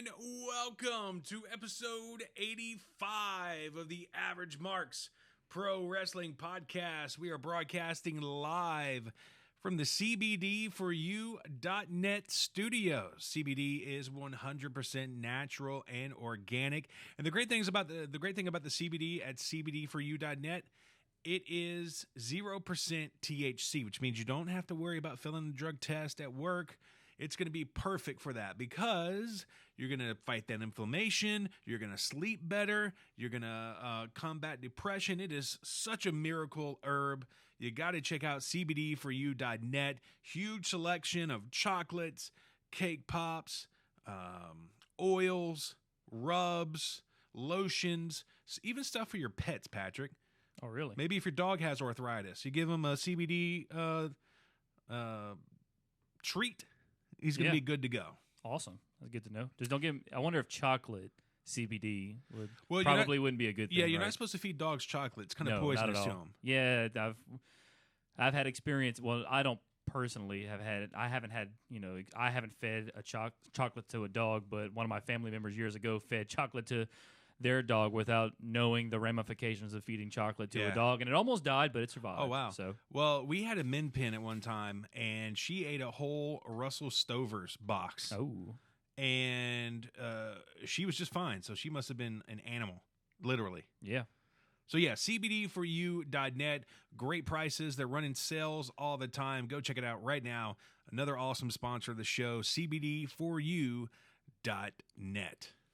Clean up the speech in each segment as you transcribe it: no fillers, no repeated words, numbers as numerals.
And welcome to episode 85 of the Average Marks Pro Wrestling Podcast. We are broadcasting live from the CBD4U.net studios. CBD is 100% natural and organic. And the great thing about the CBD at CBD4U.net, it is 0% THC, which means you don't have to worry about filling the drug test at work. It's going to be perfect for that because you're going to fight that inflammation. You're going to sleep better. You're going to combat depression. It is such a miracle herb. You got to check out CBD4U.net. Huge selection of chocolates, cake pops, oils, rubs, lotions, even stuff for your pets, Patrick. Oh, really? Maybe if your dog has arthritis, you give him a CBD treat. He's going to be good to go. Awesome. That's good to know. Just don't give him, I wonder if chocolate CBD would wouldn't be a good thing. Yeah, you're right? not supposed to feed dogs chocolate. It's kind of poisonous to them. Yeah, I've had experience. Well, I don't personally I haven't fed a chocolate to a dog, but one of my family members years ago fed chocolate to their dog without knowing the ramifications of feeding chocolate to a dog, and it almost died, but it survived. Oh, wow. So, well, we had a min pin at one time, and she ate a whole Russell Stover's box. Oh. And she was just fine, so she must have been an animal, literally. Yeah. So, yeah, CBD4U.net, great prices. They're running sales all the time. Go check it out right now. Another awesome sponsor of the show, CBD4U.net.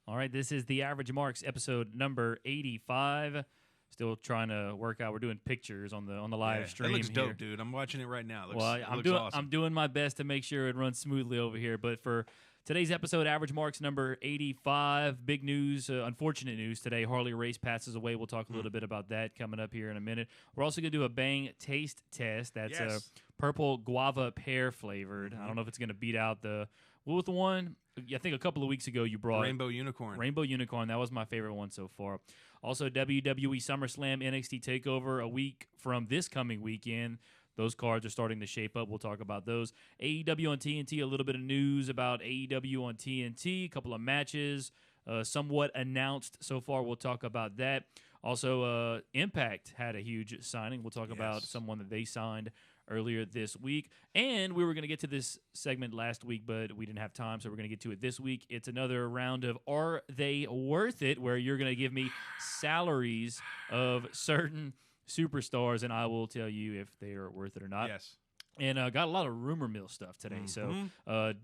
All right, this is the Average Marks episode number 85. Still trying to work out. We're doing pictures on the live stream. It looks here. dope, dude. I'm watching it right now. I'm doing my best to make sure it runs smoothly over here. But for today's episode, Average Marks number 85, big news, unfortunate news today. Harley Race passes away. We'll talk a little bit about that coming up here in a minute. We're also going to do a Bang taste test. That's a purple guava pear flavored. I don't know if it's going to beat out what was the one? I think a couple of weeks ago you brought Rainbow Unicorn. Rainbow Unicorn. That was my favorite one so far. Also, WWE SummerSlam NXT TakeOver a week from this coming weekend. Those cards are starting to shape up. We'll talk about those. AEW on TNT, a little bit of news about AEW on TNT, a couple of matches somewhat announced so far. We'll talk about that. Also, Impact had a huge signing. We'll talk about someone that they signed earlier this week. And we were going to get to this segment last week, but we didn't have time, so we're going to get to it this week. It's another round of Are They Worth It, where you're going to give me salaries of certain superstars, and I will tell you if they are worth it or not. Yes. And got a lot of rumor mill stuff today. So, the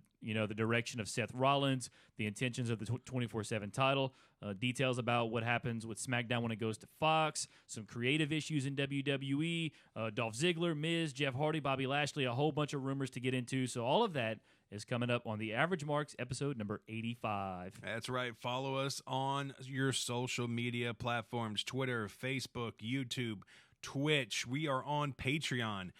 direction of Seth Rollins, the intentions of the 24/7 title, details about what happens with SmackDown when it goes to Fox, some creative issues in WWE, Dolph Ziggler, Miz, Jeff Hardy, Bobby Lashley, a whole bunch of rumors to get into. So all of that is coming up on the Average Marks episode number 85. That's right. Follow us on your social media platforms, Twitter, Facebook, YouTube, Twitch. We are on Patreon.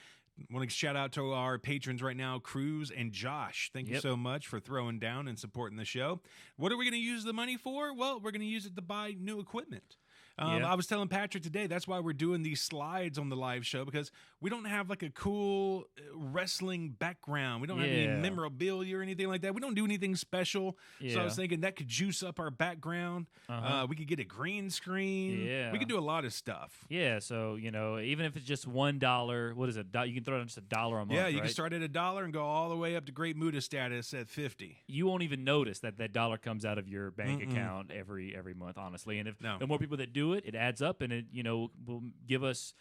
Want to shout out to our patrons right now, Cruz and Josh. Thank you so much for throwing down and supporting the show. What are we going to use the money for? Well, we're going to use it to buy new equipment. I was telling Patrick today, that's why we're doing these slides on the live show, because we don't have like a cool wrestling background. We don't have any memorabilia or anything like that. We don't do anything special. So I was thinking that could juice up our background. We could get a green screen. We could do a lot of stuff. Yeah, so, even if it's just $1, what is it? You can throw it on just $1 a month, Yeah, you can start at $1 and go all the way up to Great Muta status at $50. You won't even notice that $1 comes out of your bank account every month, honestly. And if the more people that do it, it adds up, and it will give us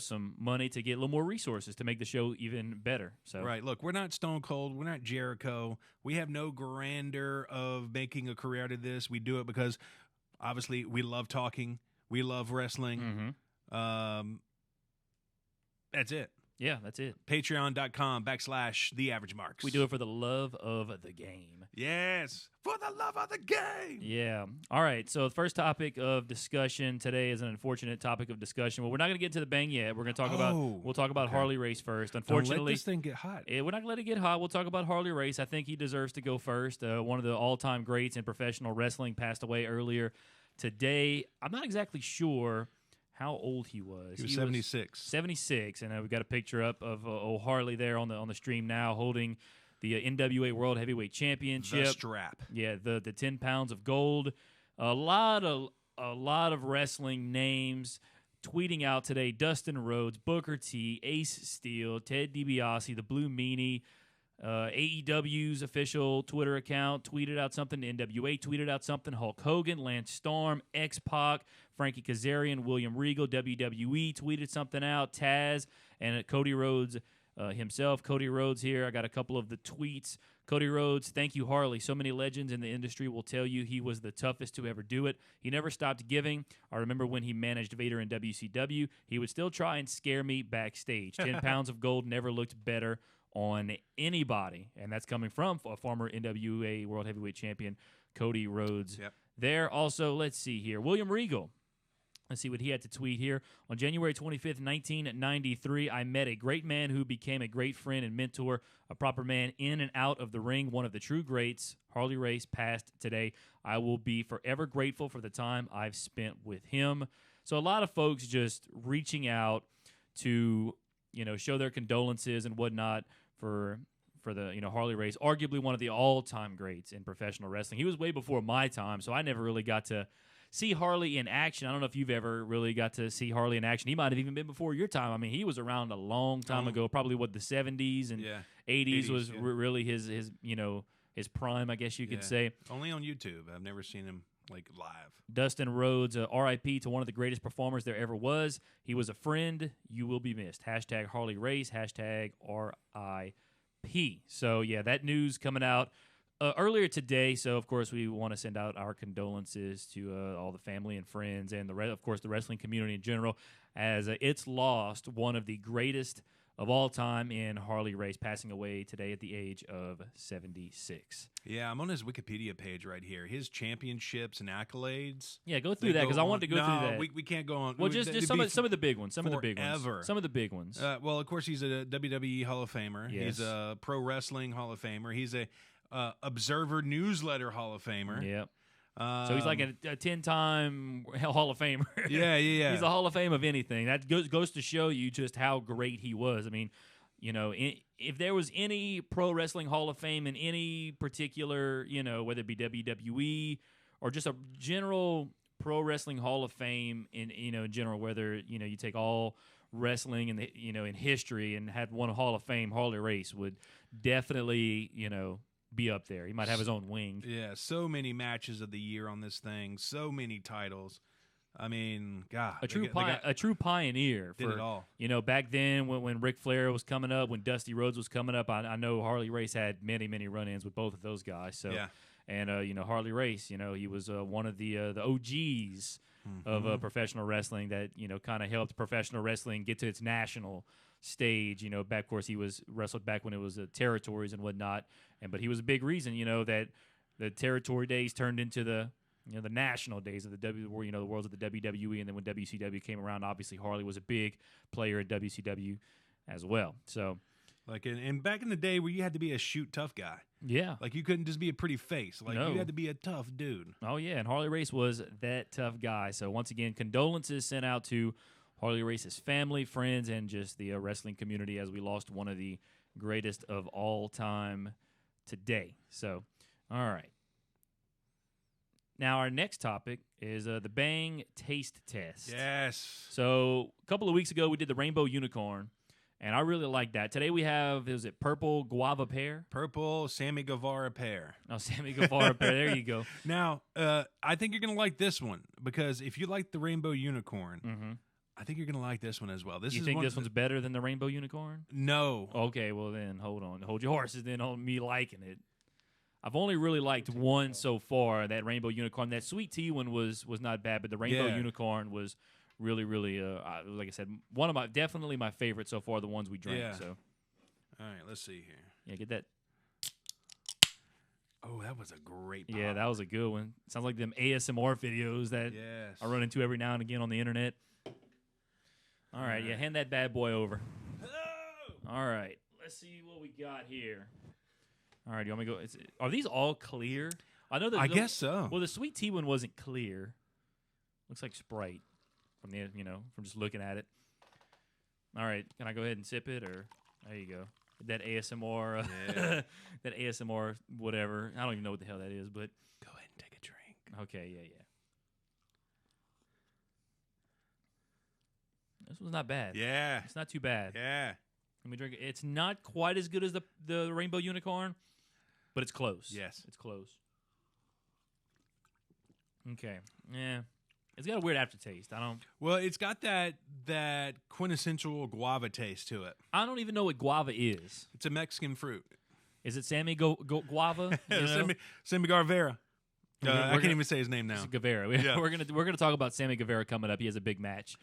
some money to get a little more resources to make the show even better. So right, look, we're not Stone Cold, we're not Jericho. We have no grandeur of making a career out of this. We do it because obviously we love talking, we love wrestling. That's it. Yeah, that's it. Patreon.com/TheAverageMarks. We do it for the love of the game. Yes, for the love of the game. Yeah. All right, so the first topic of discussion today is an unfortunate topic of discussion. Well, we're not going to get to the bang yet. We're going to talk we'll talk about Harley Race first. Unfortunately, don't let this thing get hot. We're not going to let it get hot. We'll talk about Harley Race. I think he deserves to go first. One of the all-time greats in professional wrestling passed away earlier today. I'm not exactly sure how old he was. He was 76. 76, and we've got a picture up of Harley there on the stream now, holding the NWA World Heavyweight Championship. The strap. Yeah, the 10 pounds of gold. A lot of wrestling names tweeting out today. Dustin Rhodes, Booker T, Ace Steel, Ted DiBiase, the Blue Meanie. AEW's official Twitter account tweeted out something. NWA tweeted out something. Hulk Hogan, Lance Storm, X-Pac, Frankie Kazarian, William Regal. WWE tweeted something out. Taz and Cody Rhodes himself. Cody Rhodes here. I got a couple of the tweets. Cody Rhodes, thank you, Harley. So many legends in the industry will tell you he was the toughest to ever do it. He never stopped giving. I remember when he managed Vader in WCW, he would still try and scare me backstage. 10 pounds of gold never looked better on anybody, and that's coming from a former NWA World Heavyweight Champion, Cody Rhodes. Yep. There also, let's see here, William Regal. Let's see what he had to tweet here. On January 25th, 1993, I met a great man who became a great friend and mentor, a proper man in and out of the ring, one of the true greats. Harley Race passed today. I will be forever grateful for the time I've spent with him. So a lot of folks just reaching out to, show their condolences and whatnot for the Harley Race, arguably one of the all-time greats in professional wrestling. He was way before my time, so I never really got to see Harley in action. I don't know if you've ever really got to see Harley in action. He might have even been before your time. I mean, he was around a long time ago, probably the 70s and 80s was really his prime, I guess you could say. Only on YouTube. I've never seen him live. Dustin Rhodes, RIP to one of the greatest performers there ever was. He was a friend. You will be missed. Hashtag Harley Race. Hashtag RIP. So, yeah, that news coming out earlier today. So, of course, we want to send out our condolences to all the family and friends and, of course, the wrestling community in general, as it's lost one of the greatest of all time in Harley Race, passing away today at the age of 76. Yeah, I'm on his Wikipedia page right here. His championships and accolades. Yeah, go through that because I wanted to go through that. We can't go on. Well, just some of the big ones. Some of the big ones. Well, of course, he's a WWE Hall of Famer. Yes. He's a Pro Wrestling Hall of Famer. He's a Observer Newsletter Hall of Famer. Yep. So he's like a 10-time Hall of Famer. Yeah. He's a Hall of Fame of anything. That goes to show you just how great he was. I mean, if there was any Pro Wrestling Hall of Fame in any particular, whether it be WWE or just a general Pro Wrestling Hall of Fame in general, whether you take all wrestling in in history and had one Hall of Fame, Harley Race would definitely be up there. He might have his own wing. Yeah, so many matches of the year on this thing, so many titles. I mean, God, a true pioneer did for it all. Back then when Ric Flair was coming up, when Dusty Rhodes was coming up, I know Harley Race had many run-ins with both of those guys. So yeah. And Harley Race, he was one of the OGs of professional wrestling that kind of helped professional wrestling get to its national stage. Back, of course, he was wrestled back when it was territories and whatnot, but he was a big reason that the territory days turned into the the national days of the the worlds of the WWE, and then when WCW came around, obviously Harley was a big player at WCW as well. So, and back in the day where you had to be a shoot tough guy. Yeah. You couldn't just be a pretty face. No. You had to be a tough dude. Oh, yeah, and Harley Race was that tough guy. So, once again, condolences sent out to Harley Race's family, friends, and just the wrestling community as we lost one of the greatest of all time today. So, all right. Now, our next topic is the Bang Taste Test. Yes. So, a couple of weeks ago, we did the Rainbow Unicorn, and I really like that. Today we have, is it Purple Guava Pear? Purple Sammy Guevara Pear. Oh, Sammy Guevara Pear. There you go. Now, I think you're going to like this one, because if you like the Rainbow Unicorn, I think you're going to like this one as well. You think this one's better than the Rainbow Unicorn? No. Okay, well then, hold on. Hold your horses then on me liking it. I've only really liked one so far, that Rainbow Unicorn. That Sweet Tea one was not bad, but the Rainbow Unicorn was really, like I said, definitely my favorite so far, the ones we drank. Yeah. So, all right, let's see here. Yeah, get that. Oh, that was a great pop. Yeah, that was a good one. Sounds like them ASMR videos that I run into every now and again on the internet. All right, yeah, hand that bad boy over. Hello! All right, let's see what we got here. All right, you want me to go? Are these all clear? I know that. I guess so. Well, the Sweet Tea one wasn't clear. Looks like Sprite from the from just looking at it. All right, can I go ahead and sip it, or there you go? that ASMR, Yeah. that ASMR whatever. I don't even know what the hell that is, but Go ahead and take a drink. okay, yeah. This one's not bad. Yeah. It's not too bad. Yeah. Let me drink it. It's not quite as good as the Rainbow Unicorn, but it's close. Yes. It's close. Okay. Yeah. It's got a weird aftertaste. Well, it's got that quintessential guava taste to it. I don't even know what guava is. It's a Mexican fruit. Is it Sammy Guava? You know? Sammy Guevara. We're I can't gonna- even say his name now. It's Guevara. Yeah. We're gonna talk about Sammy Guevara coming up. He has a big match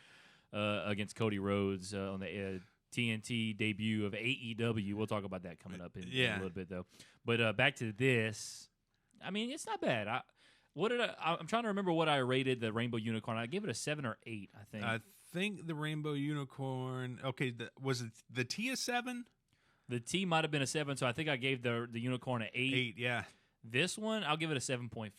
against Cody Rhodes on the TNT debut of AEW. We'll talk about that coming up in a little bit, though. But back to this. I mean, it's not bad. I'm trying to remember what I rated the Rainbow Unicorn. I gave it a 7 or 8, I think. I think the Rainbow Unicorn. Okay, was it the T a 7? The T might have been a 7, so I think I gave the Unicorn an 8. 8, yeah. This one, I'll give it a 7.5.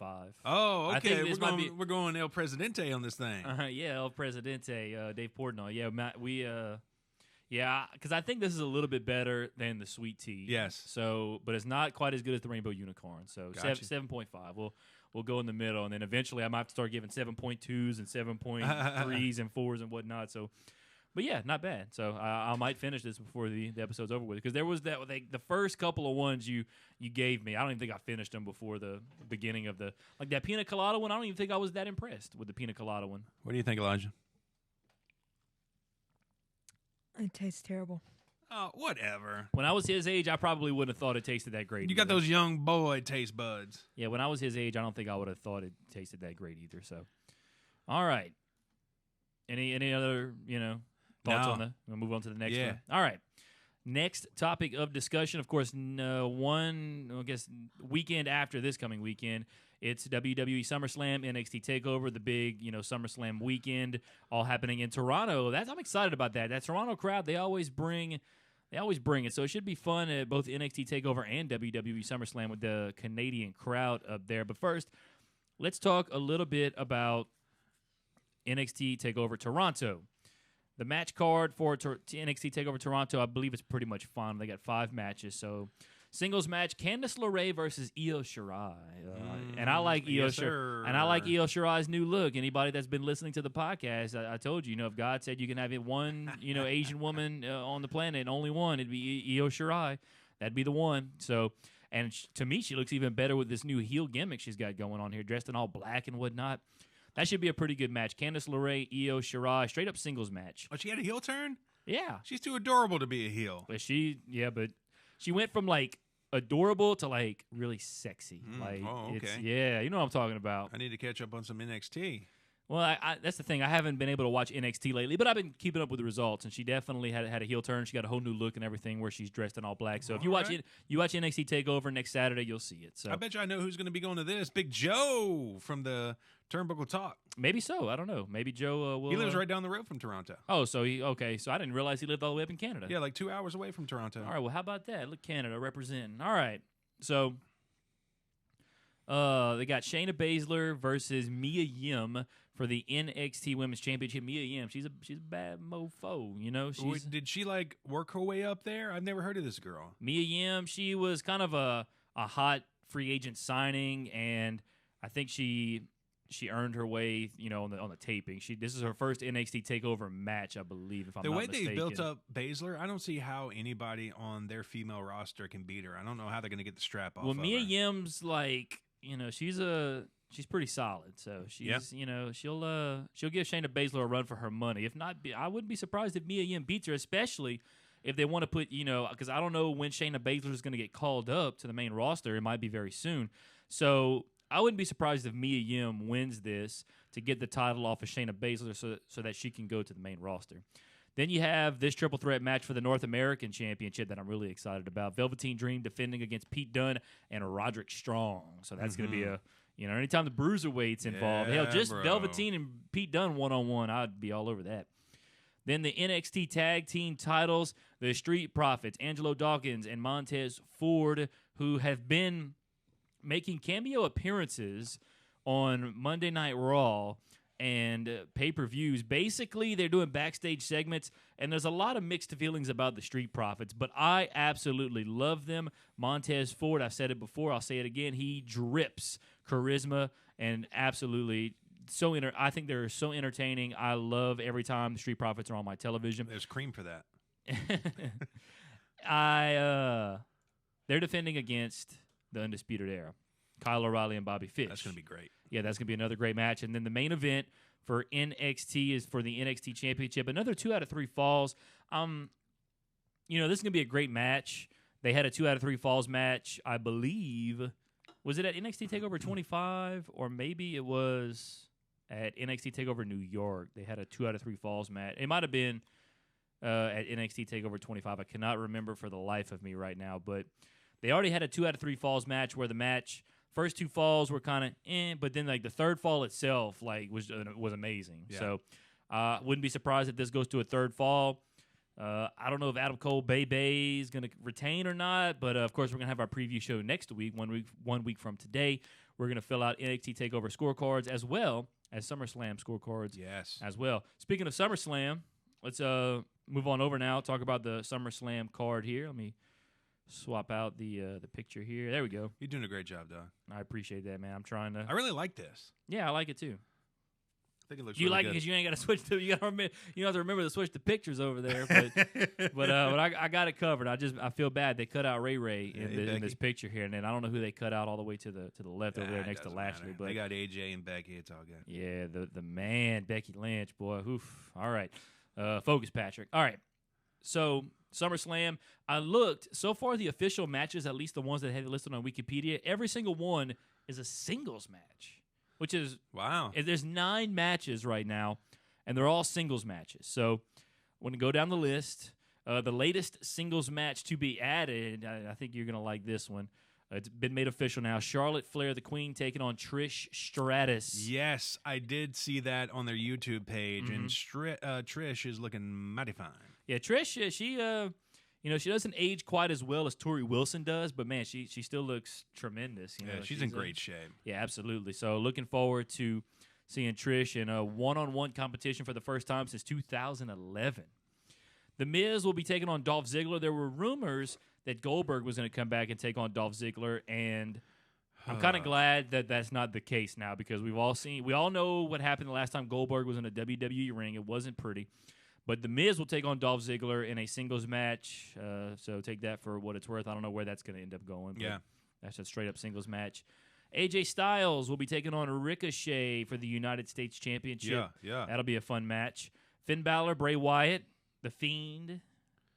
Oh, okay. I think this might be- We're going El Presidente on this thing. Yeah, El Presidente, Dave Portnoy. Yeah, Matt, because I think this is a little bit better than the Sweet Tea. Yes. So, but it's not quite as good as the Rainbow Unicorn. So, Gotcha. 7.5. We'll go in the middle, and then eventually I might have to start giving 7.2s and 7.3s and 4s and whatnot. So, but yeah, not bad. So I might finish this before the episode's over with, because there was the first couple of ones you gave me. I don't even think I finished them before the beginning of that pina colada one. I don't even think I was that impressed with the pina colada one. What do you think, Elijah? It tastes terrible. Oh, whatever. When I was his age, I probably wouldn't have thought it tasted that great. You got either. those young boy taste buds. Yeah, when I was his age, I don't think I would have thought it tasted that great either. So, all right. Any other thoughts No. on the? We'll move on to the next Yeah. one. All right. Next topic of discussion, of course, weekend after this coming weekend, it's WWE Summerslam, NXT TakeOver, the big, Summerslam weekend, all happening in Toronto. I'm excited about that. That Toronto crowd, they always bring it. So it should be fun at both NXT TakeOver and WWE Summerslam with the Canadian crowd up there. But first, let's talk a little bit about NXT TakeOver Toronto. The match card for NXT TakeOver Toronto, I believe, is pretty much fun. They got 5 matches. So, singles match: Candice LeRae versus Io Shirai. And I like Io Shirai. And I like Io Shirai's new look. Anybody that's been listening to the podcast, I told you, if God said you can have one, Asian woman on the planet, only one, it'd be Io Shirai. That'd be the one. So, and to me, she looks even better with this new heel gimmick she's got going on here, dressed in all black and whatnot. That should be a pretty good match. Candice LeRae, Io Shirai, straight up singles match. Oh, she had a heel turn? Yeah. She's too adorable to be a heel. But she went from adorable to really sexy. Okay. You know what I'm talking about. I need to catch up on some NXT. Well, that's the thing. I haven't been able to watch NXT lately, but I've been keeping up with the results, and she definitely had a heel turn. She got a whole new look and everything where she's dressed in all black. So if you watch NXT TakeOver next Saturday, you'll see it. So I bet you I know who's going to be going to this. Big Joe from the Turnbuckle Talk. maybe so. I don't know. Maybe Joe will. He lives right down the road from Toronto. Oh, so okay. So I didn't realize he lived all the way up in Canada. Yeah, 2 hours away from Toronto. All right, well, how about that? Look, Canada representing. All right, so they got Shayna Baszler versus Mia Yim for the NXT Women's Championship. Mia Yim, she's a bad mofo, She's Did she work her way up there? I've never heard of this girl. Mia Yim. She was kind of a hot free agent signing, and I think she earned her way, on the taping. This is her first NXT Takeover match, I believe. If I'm not mistaken. The way they built up Baszler, I don't see how anybody on their female roster can beat her. I don't know how they're going to get the strap off. Well, of Mia her. Yim's she's pretty solid. So she's she'll give Shayna Baszler a run for her money. If not, I wouldn't be surprised if Mia Yim beats her, especially if they want to put because I don't know when Shayna Baszler is going to get called up to the main roster. It might be very soon. So I wouldn't be surprised if Mia Yim wins this to get the title off of Shayna Baszler so that she can go to the main roster. Then you have this triple threat match for the North American Championship that I'm really excited about. Velveteen Dream defending against Pete Dunne and Roderick Strong. So that's going to be anytime the Bruiserweight's involved. Yeah, Hell, just bro. Velveteen and Pete Dunne one-on-one, I'd be all over that. Then the NXT Tag Team titles, the Street Profits, Angelo Dawkins and Montez Ford, who have been making cameo appearances on Monday Night Raw. and pay-per-views. Basically, they're doing backstage segments, and there's a lot of mixed feelings about the Street Profits, but I absolutely love them. Montez Ford, I've said it before, I'll say it again, he drips charisma and absolutely I think they're so entertaining. I love every time the Street Profits are on my television. There's cream for that. They're defending against the Undisputed Era, Kyle O'Reilly and Bobby Fish. That's going to be great. Yeah, that's going to be another great match. And then the main event for NXT is for the NXT Championship. Another 2 out of 3 falls. This is going to be a great match. They had a 2 out of 3 falls match, I believe. Was it at NXT TakeOver 25? Or maybe it was at NXT TakeOver New York. They had a 2 out of 3 falls match. It might have been at NXT TakeOver 25. I cannot remember for the life of me right now. But they already had a 2 out of 3 falls match where the match... First 2 falls were kind of but then like the third fall itself was amazing. Yeah. So wouldn't be surprised if this goes to a third fall. I don't know if Adam Cole Bay is going to retain or not, but of course we're going to have our preview show next week, 1 week from today. We're going to fill out NXT TakeOver scorecards as well as SummerSlam scorecards. Yes. As well. Speaking of SummerSlam, let's move on over now. Talk about the SummerSlam card here. Let me swap out the picture here. There we go. You're doing a great job, Doug. I appreciate that, man. I'm trying to. I really like this. Yeah, I like it too. I think it looks. You really like good. it because you ain't got to switch to. You got to remember. You don't have to remember to switch the pictures over there. But I got it covered. I feel bad they cut out Ray in this picture here, and then I don't know who they cut out all the way to the left over there next to Lashley. But they got AJ and Becky. It's all good. Yeah, the man Becky Lynch, boy. Oof. All right, focus, Patrick. All right, so. SummerSlam, I looked, so far the official matches, at least the ones that had it listed on Wikipedia, every single one is a singles match, which is... Wow. There's 9 matches right now, and they're all singles matches. So when you go down the list, the latest singles match to be added, I think you're going to like this one. It's been made official now. Charlotte Flair, the Queen, taking on Trish Stratus. Yes, I did see that on their YouTube page, and Trish is looking mighty fine. Yeah, Trish, she doesn't age quite as well as Tori Wilson does, but man, she still looks tremendous. She's in great shape. Yeah, absolutely. So looking forward to seeing Trish in a one-on-one competition for the first time since 2011. The Miz will be taking on Dolph Ziggler. There were rumors that Goldberg was going to come back and take on Dolph Ziggler, and I'm kind of glad that that's not the case now because we all know what happened the last time Goldberg was in a WWE ring. It wasn't pretty. But The Miz will take on Dolph Ziggler in a singles match, so take that for what it's worth. I don't know where that's going to end up going. But that's a straight-up singles match. AJ Styles will be taking on Ricochet for the United States Championship. Yeah. That'll be a fun match. Finn Balor, Bray Wyatt, The Fiend,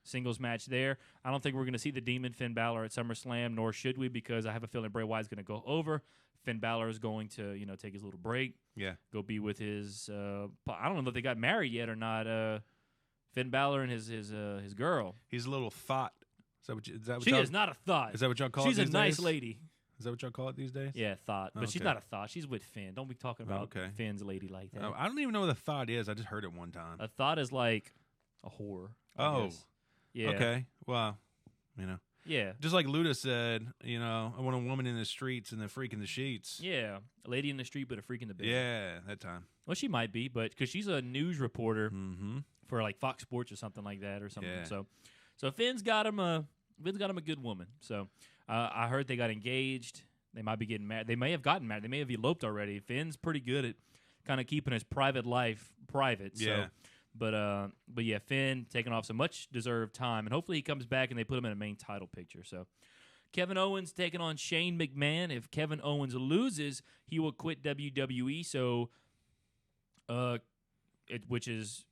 singles match there. I don't think we're going to see the Demon Finn Balor at SummerSlam, nor should we, because I have a feeling Bray Wyatt's going to go over. Finn Balor is going to, take his little break. Yeah. Go be with his. I don't know if they got married yet or not. Finn Balor and his girl. He's a little thought. Is that what she is not a thought. Is that what y'all call She's it these days? She's a nice lady. Is that what y'all call it these days? Yeah, thought. But she's not a thought. She's with Finn. Don't be talking about Finn's lady like that. I don't even know what a thought is. I just heard it one time. A thought is like a whore. I guess. Yeah. Okay. Well, Yeah. Just like Luda said, I want a woman in the streets and a freak in the sheets. Yeah. A lady in the street, but a freak in the bed. Yeah, that time. Well, she might be, but because she's a news reporter for like Fox Sports or something like that or something. Yeah. So Finn's got him a good woman. So I heard they got engaged. They might be getting married. They may have gotten married. They may have eloped already. Finn's pretty good at kind of keeping his private life private. Yeah. So, but yeah, Finn taking off some much deserved time, and hopefully he comes back and they put him in a main title picture. So Kevin Owens taking on Shane McMahon. If Kevin Owens loses, he will quit WWE. So, which is,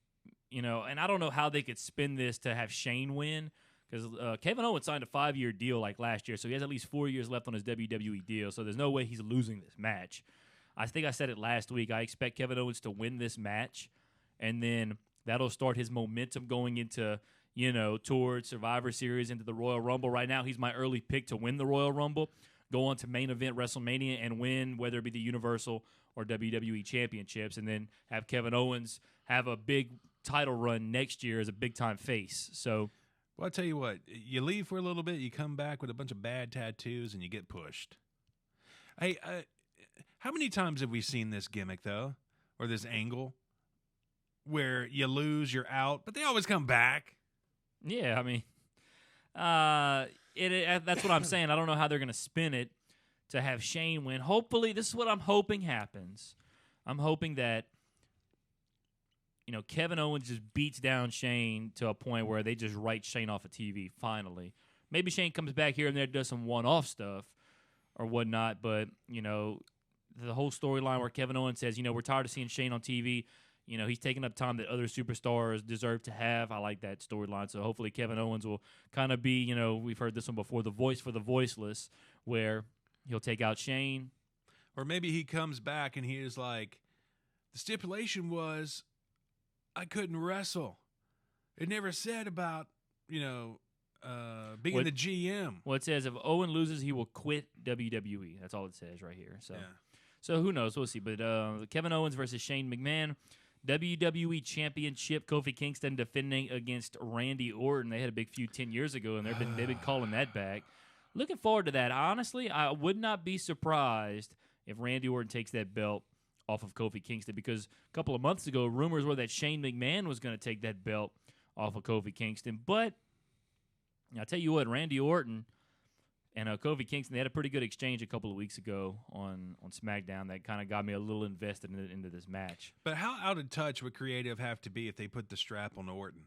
and I don't know how they could spin this to have Shane win. Because Kevin Owens signed a 5-year deal like last year, so he has at least 4 years left on his WWE deal, so there's no way he's losing this match. I think I said it last week. I expect Kevin Owens to win this match, and then that'll start his momentum going into, towards Survivor Series, into the Royal Rumble. Right now, he's my early pick to win the Royal Rumble, go on to main event WrestleMania, and win, whether it be the Universal or WWE Championships, and then have Kevin Owens have a big title run next year as a big-time face. So... Well, I'll tell you what, you leave for a little bit, you come back with a bunch of bad tattoos, and you get pushed. Hey, how many times have we seen this gimmick, though, or this angle where you lose, you're out, but they always come back. Yeah, I mean, that's what I'm saying. I don't know how they're going to spin it to have Shane win. Hopefully, this is what I'm hoping happens. I'm hoping that, Kevin Owens just beats down Shane to a point where they just write Shane off of TV, finally. Maybe Shane comes back here and there, does some one-off stuff or whatnot, but, the whole storyline where Kevin Owens says, we're tired of seeing Shane on TV. He's taking up time that other superstars deserve to have. I like that storyline. So hopefully Kevin Owens will kind of be, we've heard this one before, the voice for the voiceless, where he'll take out Shane. Or maybe he comes back and he is like, the stipulation was I couldn't wrestle. It never said about, being the GM. Well, it says if Owen loses, he will quit WWE. That's all it says right here. So, Yeah. So who knows? We'll see. But Kevin Owens versus Shane McMahon. WWE Championship, Kofi Kingston defending against Randy Orton. They had a big feud 10 years ago, and they've been calling that back. Looking forward to that. Honestly, I would not be surprised if Randy Orton takes that belt off of Kofi Kingston, because a couple of months ago, rumors were that Shane McMahon was going to take that belt off of Kofi Kingston. But I'll tell you what, Randy Orton and Kofi Kingston, they had a pretty good exchange a couple of weeks ago on SmackDown that kind of got me a little invested into this match. But how out of touch would creative have to be if they put the strap on Orton?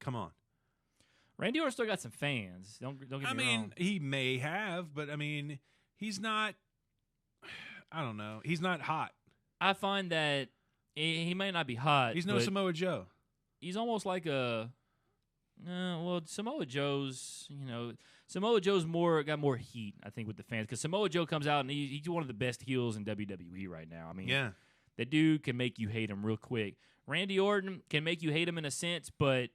Come on. Randy Orton still got some fans. Don't get me wrong. I mean, he may have, but I mean, he's not. I don't know. He's not hot. I find that he may not be hot. He's no Samoa Joe. He's almost like a. Samoa Joe's. Samoa Joe's got more heat, I think, with the fans, because Samoa Joe comes out and he's one of the best heels in WWE right now. I mean, yeah, that dude can make you hate him real quick. Randy Orton can make you hate him in a sense, but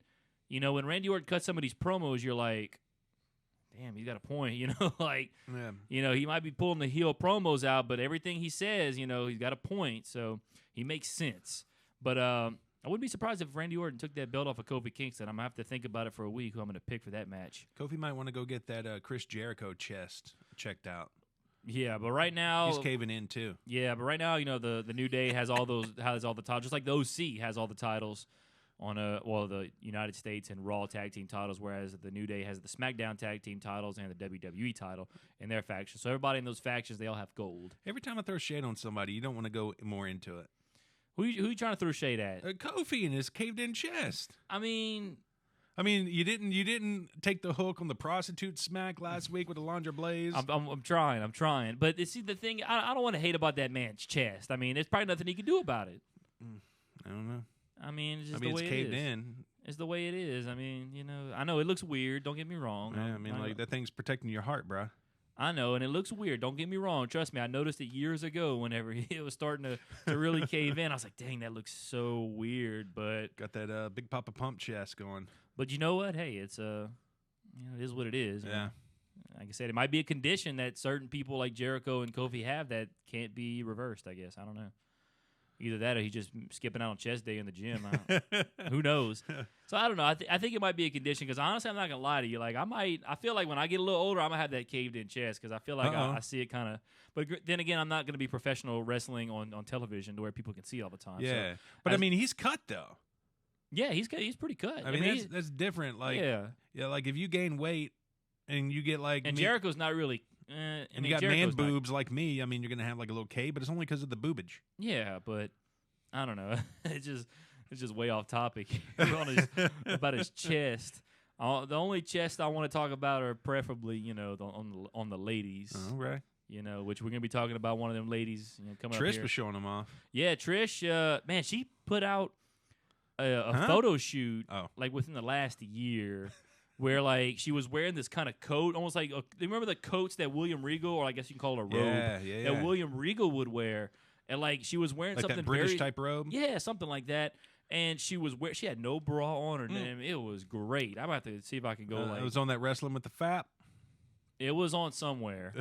when Randy Orton cuts some of these promos, you're like, damn, he's got a point. yeah. He might be pulling the heel promos out, but everything he says, he's got a point, so he makes sense. But I wouldn't be surprised if Randy Orton took that belt off of Kofi Kingston. I'm going to have to think about it for a week who I'm going to pick for that match. Kofi might want to go get that Chris Jericho chest checked out. Yeah, but right now he's caving in too. Yeah, but right now, the New Day has all the titles, just like the OC has all the titles on the United States and Raw tag team titles, whereas the New Day has the SmackDown tag team titles and the WWE title in their faction. So everybody in those factions, they all have gold. Every time I throw shade on somebody, you don't want to go more into it. Who you trying to throw shade at? Kofi and his caved-in chest. I mean, you didn't take the hook on the prostitute smack last week with Alundra Blaze. I'm trying. But see, the thing, I don't want to hate about that man's chest. I mean, there's probably nothing he can do about it. I don't know. I mean, it's just the way it's caved it is. in. It's the way it is. I mean, I know it looks weird. Don't get me wrong. Yeah, that thing's protecting your heart, bro. I know, and it looks weird. Don't get me wrong. Trust me, I noticed it years ago whenever it was starting to really cave in. I was like, dang, that looks so weird. But got that Big Papa Pump chest going. But you know what? Hey, it's it is what it is. Yeah. Like I said, it might be a condition that certain people like Jericho and Kofi have that can't be reversed, I guess. I don't know. Either that or he's just skipping out on chest day in the gym. Who knows? So I don't know. I think it might be a condition, because honestly, I'm not going to lie to you. Like, I feel like when I get a little older, I'm going to have that caved-in chest, because I feel like I see it kind of. But then again, I'm not going to be professional wrestling on television to where people can see it all the time. Yeah. So, but I mean, he's cut, though. Yeah, he's pretty cut. I mean that's different. Like, yeah, like if you gain weight and you get like. And Jericho's not really. And you got Jericho's man boobs like me. I mean, you're going to have like a little K, but it's only because of the boobage. Yeah, but I don't know. It's just way off topic about his chest. The only chest I want to talk about are preferably, on the ladies. Oh, right. Which we're going to be talking about one of them ladies coming up here. Trish was showing them off. Yeah, Trish, man, she put out a photo shoot like within the last year. Where, like, she was wearing this kind of coat, almost like, remember the coats that William Regal, or I guess you can call it a robe, that William Regal would wear? And, like, she was wearing like something that British-type robe? Yeah, something like that. And she had no bra on her. Damn, it was great. I'm about to see if I can go, it was on that Wrestling with the Fap? It was on somewhere.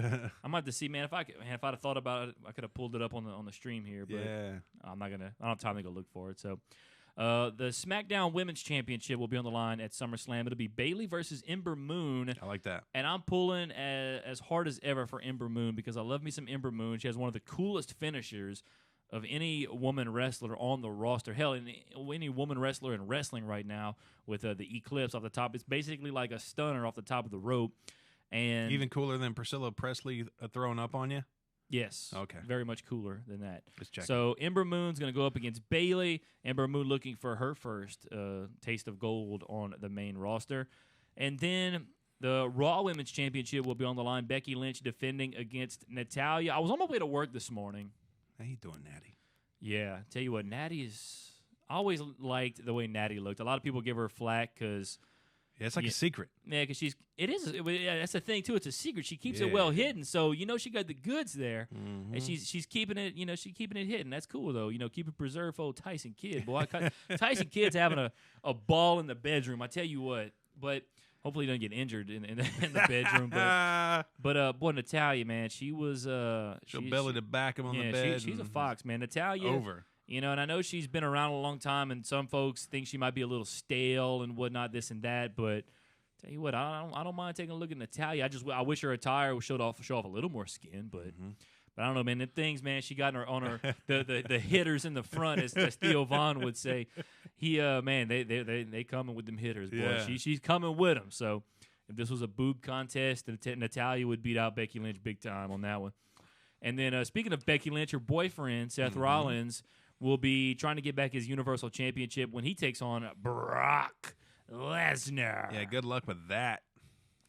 I'm about to see, man, if I'd have thought about it, I could have pulled it up on the stream here. But I don't have time to go look for it, so... the SmackDown Women's Championship will be on the line at Summerslam. It'll be Bayley versus Ember Moon. I like that. And I'm pulling as hard as ever for Ember Moon, because I love me some Ember Moon. She has one of the coolest finishers of any woman wrestler on the roster. Hell, any woman wrestler in wrestling right now with the Eclipse off the top. It's basically like a stunner off the top of the rope. And even cooler than Priscilla Presley throwing up on you? Yes. Okay. Very much cooler than that. Just checking. So Ember Moon's going to go up against Bayley. Ember Moon looking for her first taste of gold on the main roster. And then the Raw Women's Championship will be on the line. Becky Lynch defending against Natalya. I was on my way to work this morning. How you doing, Natty? Yeah. Tell you what, Natty is... I always liked the way Natty looked. A lot of people give her flack because... Yeah, it's like a secret. Yeah, because that's the thing, too. It's a secret. She keeps it well hidden. So, she got the goods there. Mm-hmm. And she's keeping it, she's keeping it hidden. That's cool, though. Keep it preserved for old Tyson Kidd. Boy, Tyson Kidd's having a ball in the bedroom. I tell you what. But hopefully he doesn't get injured in the bedroom. But boy, Natalya, man, she was... She'll belly to back him on the bed. She's a fox, man. Natalya... Over. And I know she's been around a long time, and some folks think she might be a little stale and whatnot, this and that. But tell you what, I don't mind taking a look at Natalya. I wish her attire would show off a little more skin, but I don't know, man. The things, man, she got on her the hitters in the front, as Theo Vaughn would say. Man, they coming with them hitters, boy. Yeah. She's coming with them. So if this was a boob contest, Natalya would beat out Becky Lynch big time on that one. And then speaking of Becky Lynch, her boyfriend Seth Rollins will be trying to get back his Universal Championship when he takes on Brock Lesnar. Yeah, good luck with that.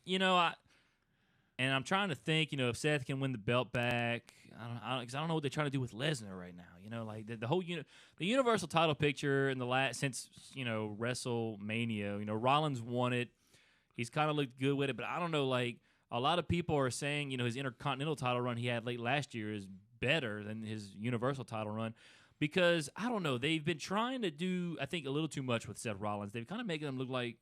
I'm trying to think, if Seth can win the belt back. I don't know what they're trying to do with Lesnar right now. Like the whole the Universal title picture in the last since WrestleMania. Rollins won it. He's kind of looked good with it, but I don't know. Like a lot of people are saying, his Intercontinental title run he had late last year is better than his Universal title run. Because, I don't know, they've been trying to do, I think, a little too much with Seth Rollins. They've kind of making him look like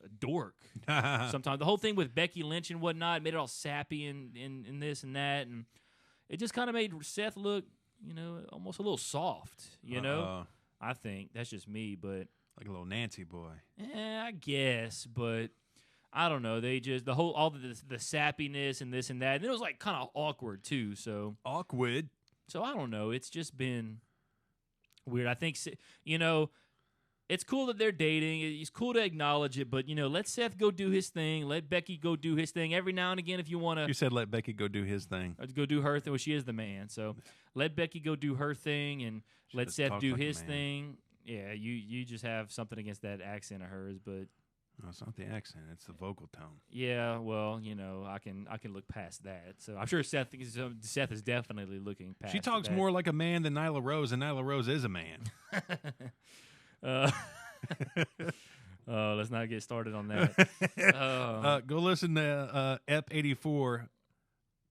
a dork sometimes. The whole thing with Becky Lynch and whatnot made it all sappy and this and that. And it just kind of made Seth look, almost a little soft, I think. That's just me, but... Like a little Nancy boy. I guess, but... I don't know. They just the sappiness and this and that. And it was like kind of awkward, too, so... Awkward. So, I don't know. It's just been... weird. I think, it's cool that they're dating. It's cool to acknowledge it, but, let Seth go do his thing. Let Becky go do his thing. Every now and again, if you want to... You said let Becky go do his thing. Go do her thing. Well, she is the man. So, let Becky go do her thing and let Seth do his thing. Yeah, you just have something against that accent of hers, but... No, it's not the accent. It's the vocal tone. Yeah, well, I can look past that. So I'm sure Seth is definitely looking past. She talks that. more like a man than Nyla Rose, and Nyla Rose is a man. Let's not get started on that. Go listen to EP84,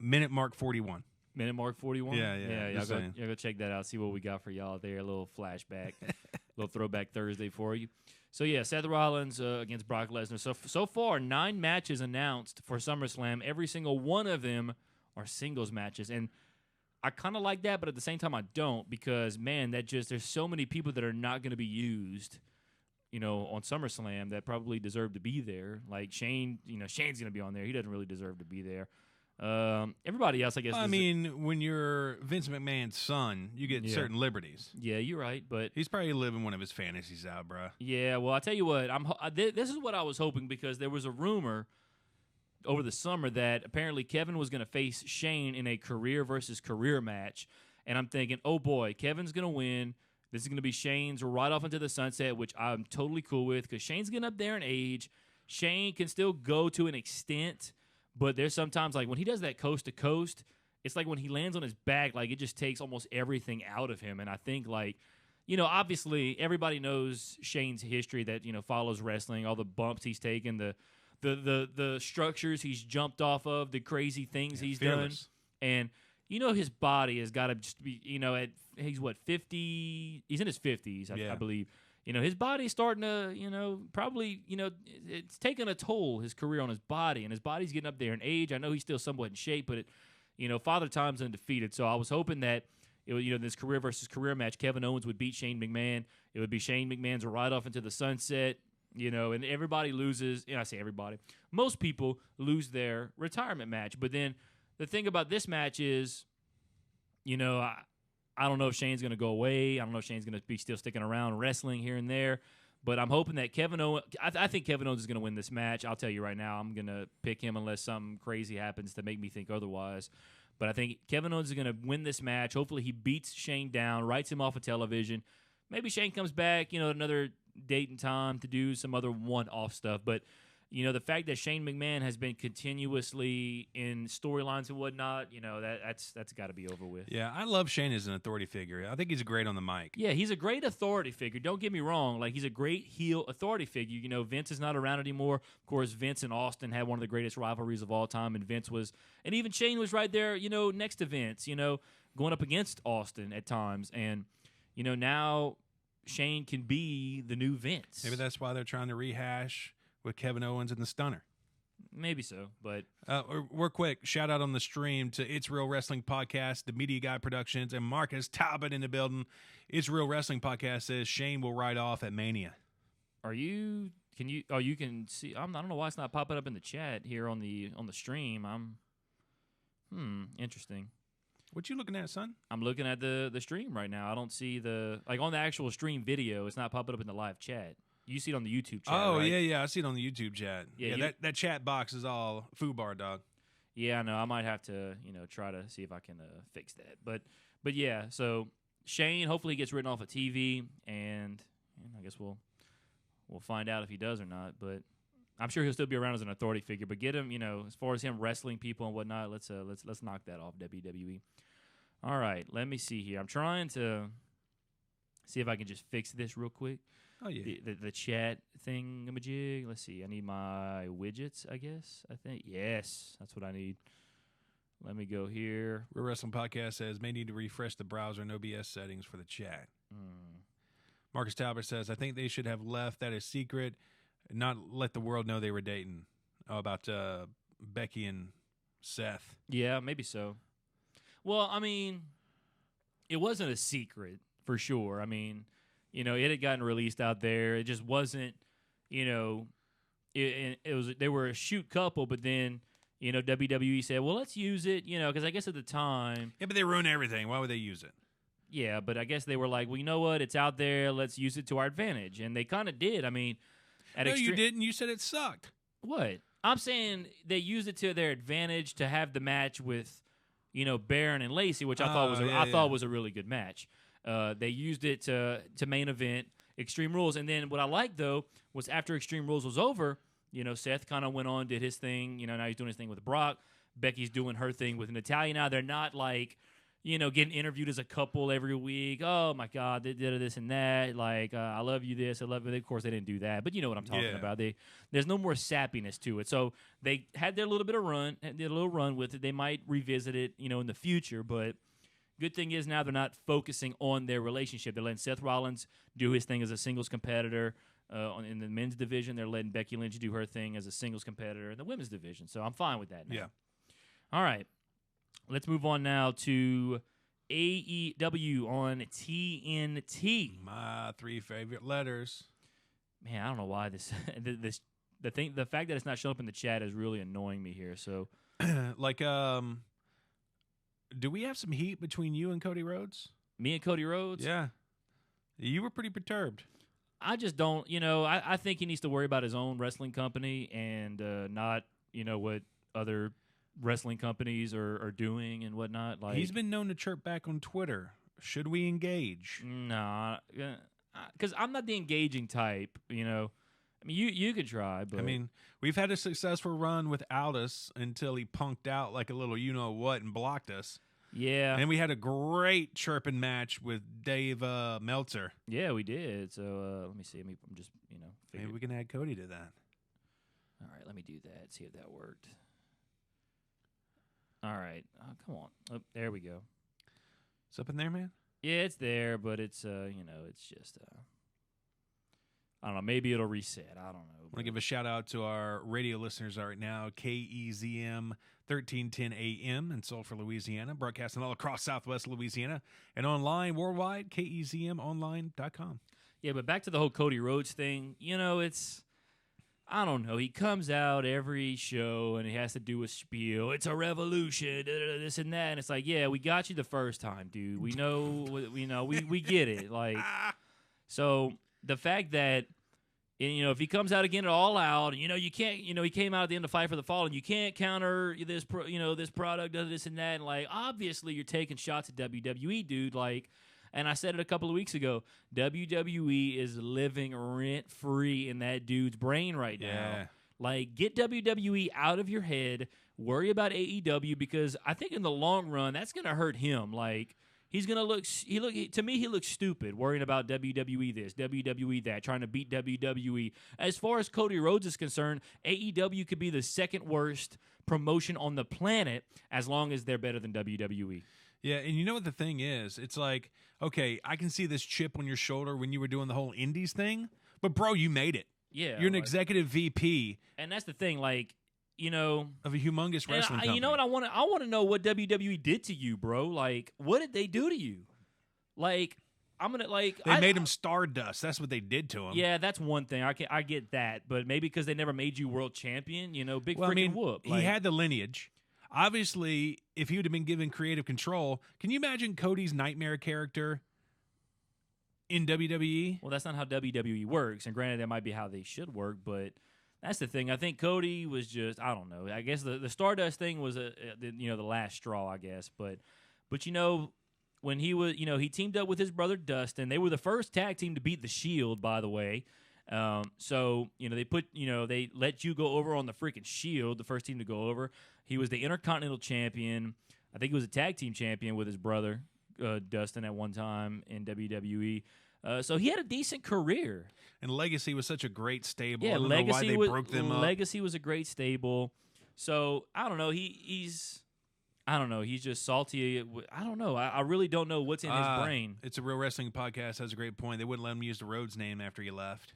minute mark 41. Minute mark 41? Yeah. Y'all go check that out. See what we got for y'all there. A little flashback, a little throwback Thursday for you. So, yeah, Seth Rollins against Brock Lesnar. So far, 9 matches announced for SummerSlam. Every single one of them are singles matches. And I kind of like that, but at the same time, I don't because, man, there's so many people that are not going to be used, on SummerSlam that probably deserve to be there. Like Shane, Shane's going to be on there. He doesn't really deserve to be there. Everybody else, I guess. I mean, when you're Vince McMahon's son, you get certain liberties. Yeah, you're right, but he's probably living one of his fantasies out, bro. Yeah, well, I tell you what, this is what I was hoping because there was a rumor over the summer that apparently Kevin was going to face Shane in a career versus career match, and I'm thinking, oh boy, Kevin's going to win. This is going to be Shane's right off into the sunset, which I'm totally cool with because Shane's getting up there in age. Shane can still go to an extent. But there's sometimes, like, when he does that coast-to-coast, it's like when he lands on his back, like, it just takes almost everything out of him. And I think, like, obviously everybody knows Shane's history that, follows wrestling, all the bumps he's taken, the structures he's jumped off of, the crazy things he's fearless. Done. And, his body has got to just be, he's what, 50? He's in his 50s, I believe. His body's starting to, probably, it's taking a toll, his career on his body, and his body's getting up there in age. I know he's still somewhat in shape, but, Father Time's undefeated. So I was hoping that, this career versus career match, Kevin Owens would beat Shane McMahon. It would be Shane McMahon's right off into the sunset, and everybody loses. I say everybody. Most people lose their retirement match. But then the thing about this match is, I don't know if Shane's going to go away. I don't know if Shane's going to be still sticking around wrestling here and there. But I'm hoping that Kevin Owens – I think Kevin Owens is going to win this match. I'll tell you right now, I'm going to pick him unless something crazy happens to make me think otherwise. But I think Kevin Owens is going to win this match. Hopefully he beats Shane down, writes him off of television. Maybe Shane comes back, another date and time to do some other one-off stuff. But – the fact that Shane McMahon has been continuously in storylines and whatnot, that's got to be over with. Yeah, I love Shane as an authority figure. I think he's great on the mic. Yeah, he's a great authority figure. Don't get me wrong. Like, he's a great heel authority figure. Vince is not around anymore. Of course, Vince and Austin had one of the greatest rivalries of all time, and even Shane was right there, next to Vince, going up against Austin at times. And, now Shane can be the new Vince. Maybe that's why they're trying to rehash with Kevin Owens and the Stunner. Maybe so, but... we're quick. Shout out on the stream to It's Real Wrestling Podcast, the Media Guy Productions, and Marcus Talbot in the building. It's Real Wrestling Podcast says Shane will ride off at Mania. You can see... I don't know why it's not popping up in the chat here on the stream. Interesting. What you looking at, son? I'm looking at the stream right now. I don't see on the actual stream video, it's not popping up in the live chat. You see it on the YouTube chat, Oh, right? yeah. I see it on the YouTube chat. Yeah, that chat box is all foobar, dog. Yeah, I know. I might have to, try to see if I can fix that. But yeah, so Shane hopefully gets written off of TV, and I guess we'll find out if he does or not. But I'm sure he'll still be around as an authority figure. But get him, as far as him wrestling people and whatnot, let's knock that off, WWE. All right, let me see here. I'm trying to see if I can just fix this real quick. Oh, yeah. The chat thingamajig. Let's see. I need my widgets, I guess. I think. Yes, that's what I need. Let me go here. Real Wrestling Podcast says may need to refresh the browser and OBS settings for the chat. Marcus Talbot says, I think they should have left that a secret, not let the world know they were dating. About Becky and Seth. Yeah, maybe so. Well, I mean, it wasn't a secret for sure. I mean, it had gotten released out there. It just wasn't, it was, they were a shoot couple, but then, WWE said, well, let's use it, because I guess at the time. Yeah, but they ruined everything. Why would they use it? Yeah, but I guess they were like, well, you know what? It's out there. Let's use it to our advantage. And they kind of did. I mean, no, you didn't. You said it sucked. What? I'm saying they used it to their advantage to have the match with, Baron and Lacey, which I thought was a really good match. They used it to main event Extreme Rules. And then what I liked, though, was after Extreme Rules was over, Seth kind of went on, did his thing. Now he's doing his thing with Brock. Becky's doing her thing with Natalya. Now they're not like, getting interviewed as a couple every week. Oh, my God, they did this and that. Like, I love you this, I love you. Of course, they didn't do that. But you know what I'm talking about. There's no more sappiness to it. So they had their little bit of run, did a little run with it. They might revisit it, in the future. But good thing is now they're not focusing on their relationship. They're letting Seth Rollins do his thing as a singles competitor. In the men's division, they're letting Becky Lynch do her thing as a singles competitor in the women's division. So I'm fine with that now. Yeah. All right. Let's move on now to AEW on TNT. My three favorite letters. Man, I don't know why the fact that it's not showing up in the chat is really annoying me here. So, do we have some heat between you and Cody Rhodes? Me and Cody Rhodes? Yeah. You were pretty perturbed. I just don't, I think he needs to worry about his own wrestling company and not, what other wrestling companies are doing and whatnot. Like, he's been known to chirp back on Twitter. Should we engage? Nah, because I'm not the engaging type, I mean, you could try, but... I mean, we've had a successful run without us until he punked out like a little you-know-what and blocked us. Yeah. And we had a great chirping match with Dave Meltzer. Yeah, we did. So let me see. I'm just, Maybe we can add Cody to that. All right, let me do that. See if that worked. All right. Oh, come on. Oh, there we go. It's up in there, man? Yeah, it's there, but it's, it's just, I don't know. Maybe it'll reset. I don't know. I want to give a shout out to our radio listeners right now, KEZM 1310 AM in Sulphur, Louisiana, broadcasting all across Southwest Louisiana and online worldwide, KEZMonline.com. Yeah, but back to the whole Cody Rhodes thing. I don't know. He comes out every show and he has to do a spiel. It's a revolution, this and that. And it's like, yeah, we got you the first time, dude. We know, we get it. Like, so the fact that, if he comes out again at All Out, you can't, he came out at the end of Fight for the Fallen, you can't counter this, this product does this and that. And like, obviously you're taking shots at WWE, dude. Like, and I said it a couple of weeks ago, WWE is living rent-free in that dude's brain right now. Like, get WWE out of your head. Worry about AEW because I think in the long run, that's going to hurt him. Like, he's going to look – to me, he looks stupid worrying about WWE this, WWE that, trying to beat WWE. As far as Cody Rhodes is concerned, AEW could be the second worst promotion on the planet as long as they're better than WWE. Yeah, and you know what the thing is? It's like, okay, I can see this chip on your shoulder when you were doing the whole Indies thing, but bro, you made it. Yeah. You're an executive VP. And that's the thing, like, of a humongous wrestling company. You know what I want to know what WWE did to you, bro. Like, what did they do to you? Like, I'm going to, like... They made him Stardust. That's what they did to him. Yeah, that's one thing. I get that, but maybe because they never made you world champion, freaking whoop. He had the lineage. Obviously, if he would have been given creative control, can you imagine Cody's nightmare character in WWE? Well, that's not how WWE works, and granted, that might be how they should work, but that's the thing. I think Cody was just, I don't know. I guess the Stardust thing was the last straw, I guess, but when he was, he teamed up with his brother Dustin. They were the first tag team to beat the Shield, by the way. So they let you go over on the freaking Shield, the first team to go over. He was the Intercontinental Champion. I think he was a tag team champion with his brother Dustin at one time in WWE. So he had a decent career. And Legacy was such a great stable. Yeah, I don't know why they broke them up. Legacy was a great stable. So I don't know. He's just salty. I don't know. I really don't know what's in his brain. It's a Real Wrestling Podcast. Has a great point. They wouldn't let him use the Rhodes name after he left.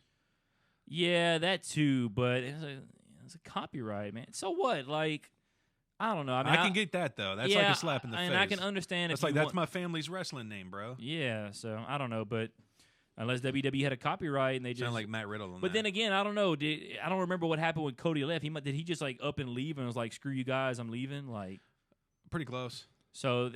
Yeah, that too. But it's a copyright, man. So what? Like, I don't know. I mean, I can get that though. That's like a slap in the face. And I can understand if that's my family's wrestling name, bro. Yeah. So I don't know, but unless WWE had a copyright and they just sound like Matt Riddle. But then again, I don't know. I don't remember what happened when Cody left. Did he just like up and leave and was like, "Screw you guys, I'm leaving"? Like, pretty close. So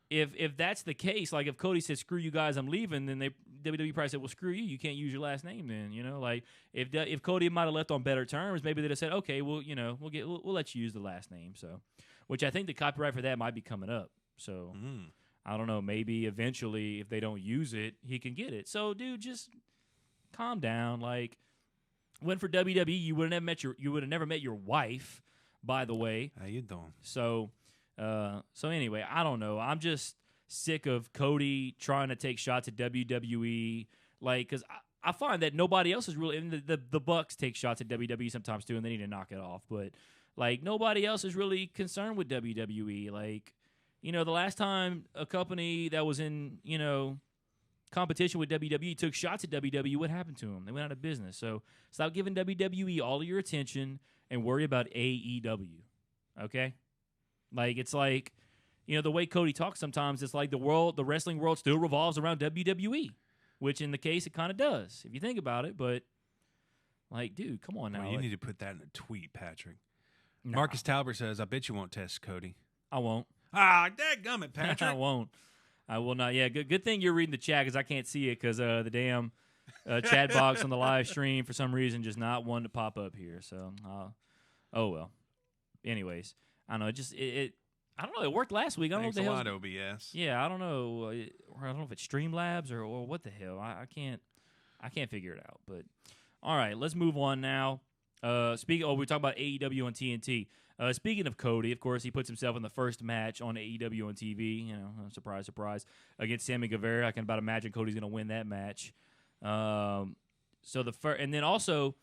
if that's the case, like if Cody said "Screw you guys, I'm leaving," then WWE probably said, "Well, screw you. You can't use your last name." Then like if Cody might have left on better terms, maybe they'd have said, "Okay, well, we'll let you use the last name." So, which I think the copyright for that might be coming up. So I don't know. Maybe eventually, if they don't use it, he can get it. So, dude, just calm down. Like, went for WWE, you would have never met your wife. By the way, how you doing? So anyway, I don't know. I'm just sick of Cody trying to take shots at WWE, like, because I find that nobody else is really. And the Bucks take shots at WWE sometimes too, and they need to knock it off. But like nobody else is really concerned with WWE. Like, the last time a company that was in competition with WWE took shots at WWE, what happened to them? They went out of business. So stop giving WWE all of your attention and worry about AEW. Okay? Like, it's like, the way Cody talks sometimes, it's like the wrestling world still revolves around WWE, which in the case it kind of does, if you think about it. But, like, dude, come on now. Well, you need to put that in a tweet, Patrick. Nah. Marcus Talbot says, I bet you won't test Cody. I won't. Dadgummit, Patrick. I won't. I will not. Yeah, good thing you're reading the chat because I can't see it because the damn chat box on the live stream for some reason just not wanting to pop up here. So, oh well. Anyways, I don't know. I don't know. It worked last week. I don't know what the hell. OBS. Yeah, I don't know. I don't know if it's Streamlabs or what the hell. I can't figure it out. But all right, let's move on now. We're talking about AEW on TNT. Speaking of Cody, of course, he puts himself in the first match on AEW on TV. Surprise, surprise, against Sammy Guevara. I can about imagine Cody's going to win that match. And then also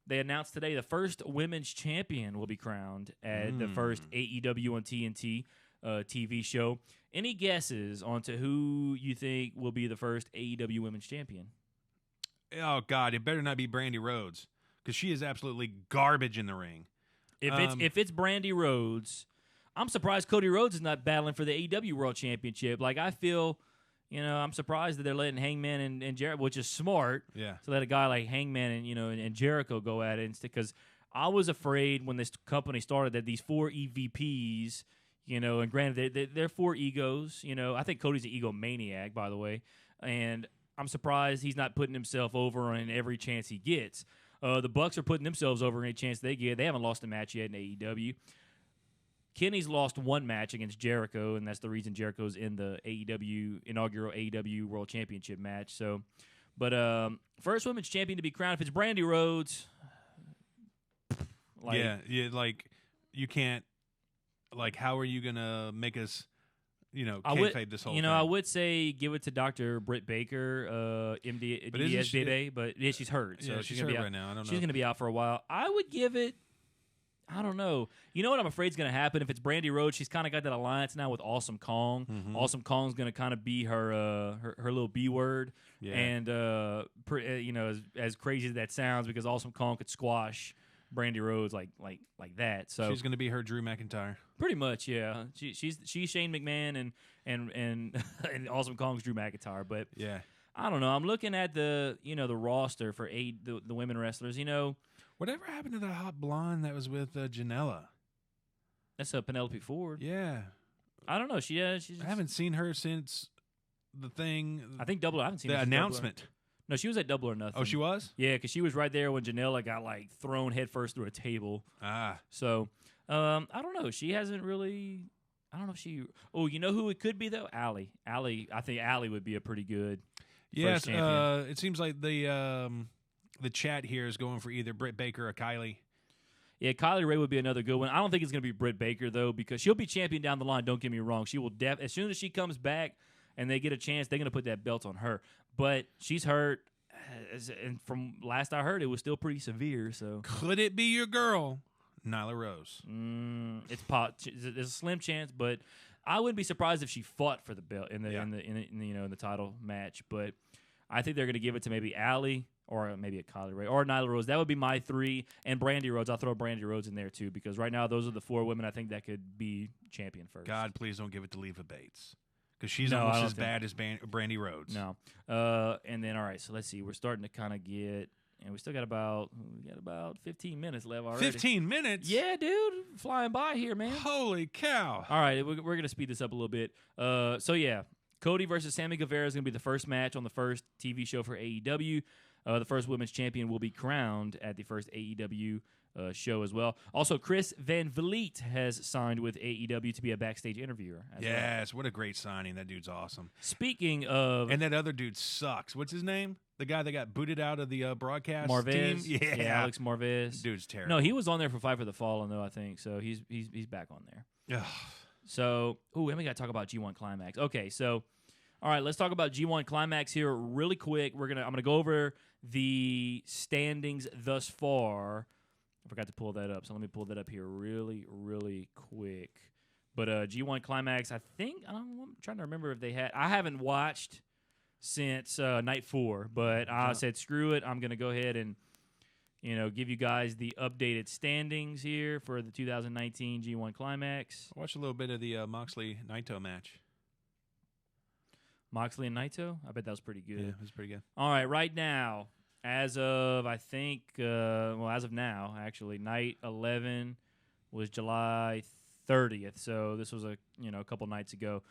they announced today the first women's champion will be crowned at the first AEW on TNT TV show. Any guesses onto who you think will be the first AEW women's champion? Oh God, it better not be Brandy Rhodes because she is absolutely garbage in the ring. If it's Brandy Rhodes, I'm surprised Cody Rhodes is not battling for the AEW World Championship. Like, I feel I'm surprised that they're letting Hangman and Jericho, which is smart. Yeah. To let a guy like Hangman and Jericho go at it because I was afraid when this company started that these 4 EVPs, and granted they're 4 egos. I think Cody's an egomaniac, by the way, and I'm surprised he's not putting himself over in every chance he gets. The Bucks are putting themselves over in any chance they get. They haven't lost a match yet in AEW. Kenny's lost 1 match against Jericho, and that's the reason Jericho's in the inaugural AEW World Championship match. So, but first women's champion to be crowned, if it's Brandy Rhodes, like you can't. Like, how are you gonna make us? Kayfabe this whole thing. I would say give it to Dr. Britt Baker, MD, DSBB, but she's hurt. So she's hurt right now. I don't know. She's going to be out for a while. I would give it, I don't know. You know what I'm afraid is going to happen? If it's Brandy Rhodes, she's kind of got that alliance now with Awesome Kong. Mm-hmm. Awesome Kong's going to kind of be her little B word. Yeah. And, as crazy as that sounds, because Awesome Kong could squash Brandy Rhodes like that. So she's going to be her Drew McIntyre. Pretty much, yeah. She's Shane McMahon and Awesome Kong's Drew McIntyre. But yeah, I don't know. I'm looking at the roster for the women wrestlers. Whatever happened to the hot blonde that was with Janela? That's Penelope Ford. Yeah, I don't know. She's I haven't seen her since the thing. I think I haven't seen the her since announcement. No, she was at Double or Nothing. Oh, she was? Yeah, because she was right there when Janela got thrown headfirst through a table. So I don't know. She hasn't really. I don't know if she. Oh, you know who it could be though? Allie. I think Allie would be a pretty good. Yes. First champion. It seems like the chat here is going for either Britt Baker or Kylie. Yeah, Kylie Ray would be another good one. I don't think it's going to be Britt Baker though, because she'll be champion down the line. Don't get me wrong. She will as soon as she comes back and they get a chance, they're going to put that belt on her. But she's hurt, and from last I heard, it was still pretty severe. So could it be your girl, Nyla Rose? There's a slim chance, but I wouldn't be surprised if she fought for the belt in the title match. But I think they're going to give it to maybe Allie or maybe a Kylie Ray or Nyla Rose. That would be my 3, and Brandy Rhodes. I'll throw Brandy Rhodes in there too because right now those are the 4 women I think that could be champion first. God, please don't give it to Leva Bates. Because she's almost as bad as Brandy Rhodes. No. And then, all right, so let's see. We're starting to kind of get, and we still got about 15 minutes left already. 15 minutes? Yeah, dude. Flying by here, man. Holy cow. All right, we're going to speed this up a little bit. So, yeah, Cody versus Sammy Guevara is going to be the first match on the first TV show for AEW. The first women's champion will be crowned at the first AEW show as well. Also, Chris Van Vliet has signed with AEW to be a backstage interviewer. Yes, what a great signing. That dude's awesome. Speaking of... And that other dude sucks. What's his name? The guy that got booted out of the broadcast team? Yeah, Alex Marvez. Dude's terrible. No, he was on there for Fight for the Fallen, though, I think. So he's back on there. So, and we got to talk about G1 Climax. Okay, so... All right, let's talk about G1 Climax here really quick. I'm gonna go over the standings thus far. I forgot to pull that up, so let me pull that up here really, really quick. But G1 Climax, I'm trying to remember if they had. I haven't watched since night 4, but I said screw it. I'm gonna go ahead and give you guys the updated standings here for the 2019 G1 Climax. I watched a little bit of the Moxley Naito match. Moxley and Naito? I bet that was pretty good. Yeah, it was pretty good. All right, right now, as of now, actually, night 11 was July 30th. So this was a couple nights ago.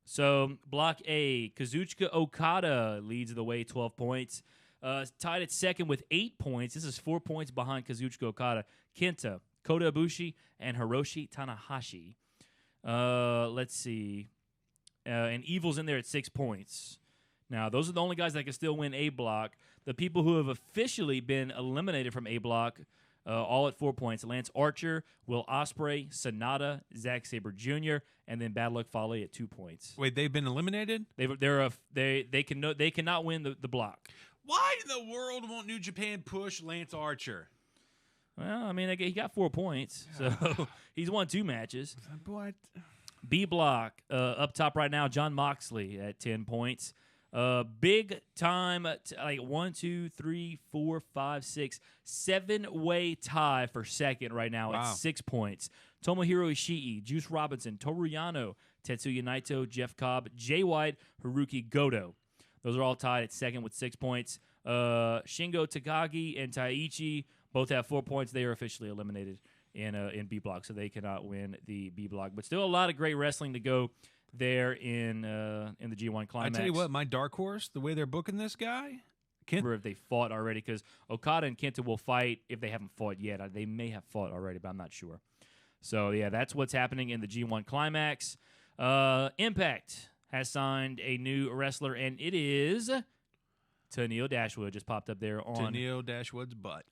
So Block A, Kazuchika Okada leads the way, 12 points. Tied at second with 8 points. This is 4 points behind Kazuchika Okada. Kenta, Kota Ibushi, and Hiroshi Tanahashi. Let's see. And Evil's in there at 6 points. Now, those are the only guys that can still win A Block. The people who have officially been eliminated from A Block, all at 4 points. Lance Archer, Will Ospreay, Sonata, Zack Sabre Jr., and then Bad Luck Fale at 2 points. Wait, they've been eliminated? They cannot win the block. Why in the world won't New Japan push Lance Archer? Well, I mean, he got 4 points, so he's won 2 matches. What? B Block, up top right now, Jon Moxley at 10 points. Big time, 1, 2, 3, 4, 5, 6, 7-way tie for second right now at 6 points. Tomohiro Ishii, Juice Robinson, Toru Yano, Tetsuya Naito, Jeff Cobb, Jay White, Haruki Goto. Those are all tied at second with 6 points. Shingo Takagi and Taichi both have 4 points. They are officially eliminated in B block, so they cannot win the B block. But still a lot of great wrestling to go there in the G1 Climax. I tell you what, my dark horse, the way they're booking this guy, If they fought already, because Okada and Kenta will fight if they haven't fought yet. They may have fought already, but I'm not sure. So, yeah, that's what's happening in the G1 Climax. Impact has signed a new wrestler, and it is Tennille Dashwood. Just popped up there on Tennille Dashwood's butt.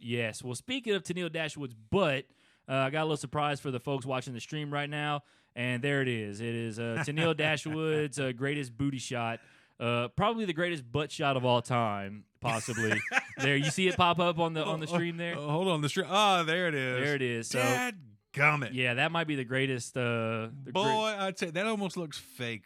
Yes. Well, speaking of Tennille Dashwood's butt, I got a little surprise for the folks watching the stream right now, and there it is. It is Tennille Dashwood's greatest booty shot. Probably the greatest butt shot of all time, possibly. There, you see it pop up on the stream there. Hold on, the stream. Oh, there it is. There it is. So, dadgummit. Yeah, that might be the greatest. I'd say that almost looks fake.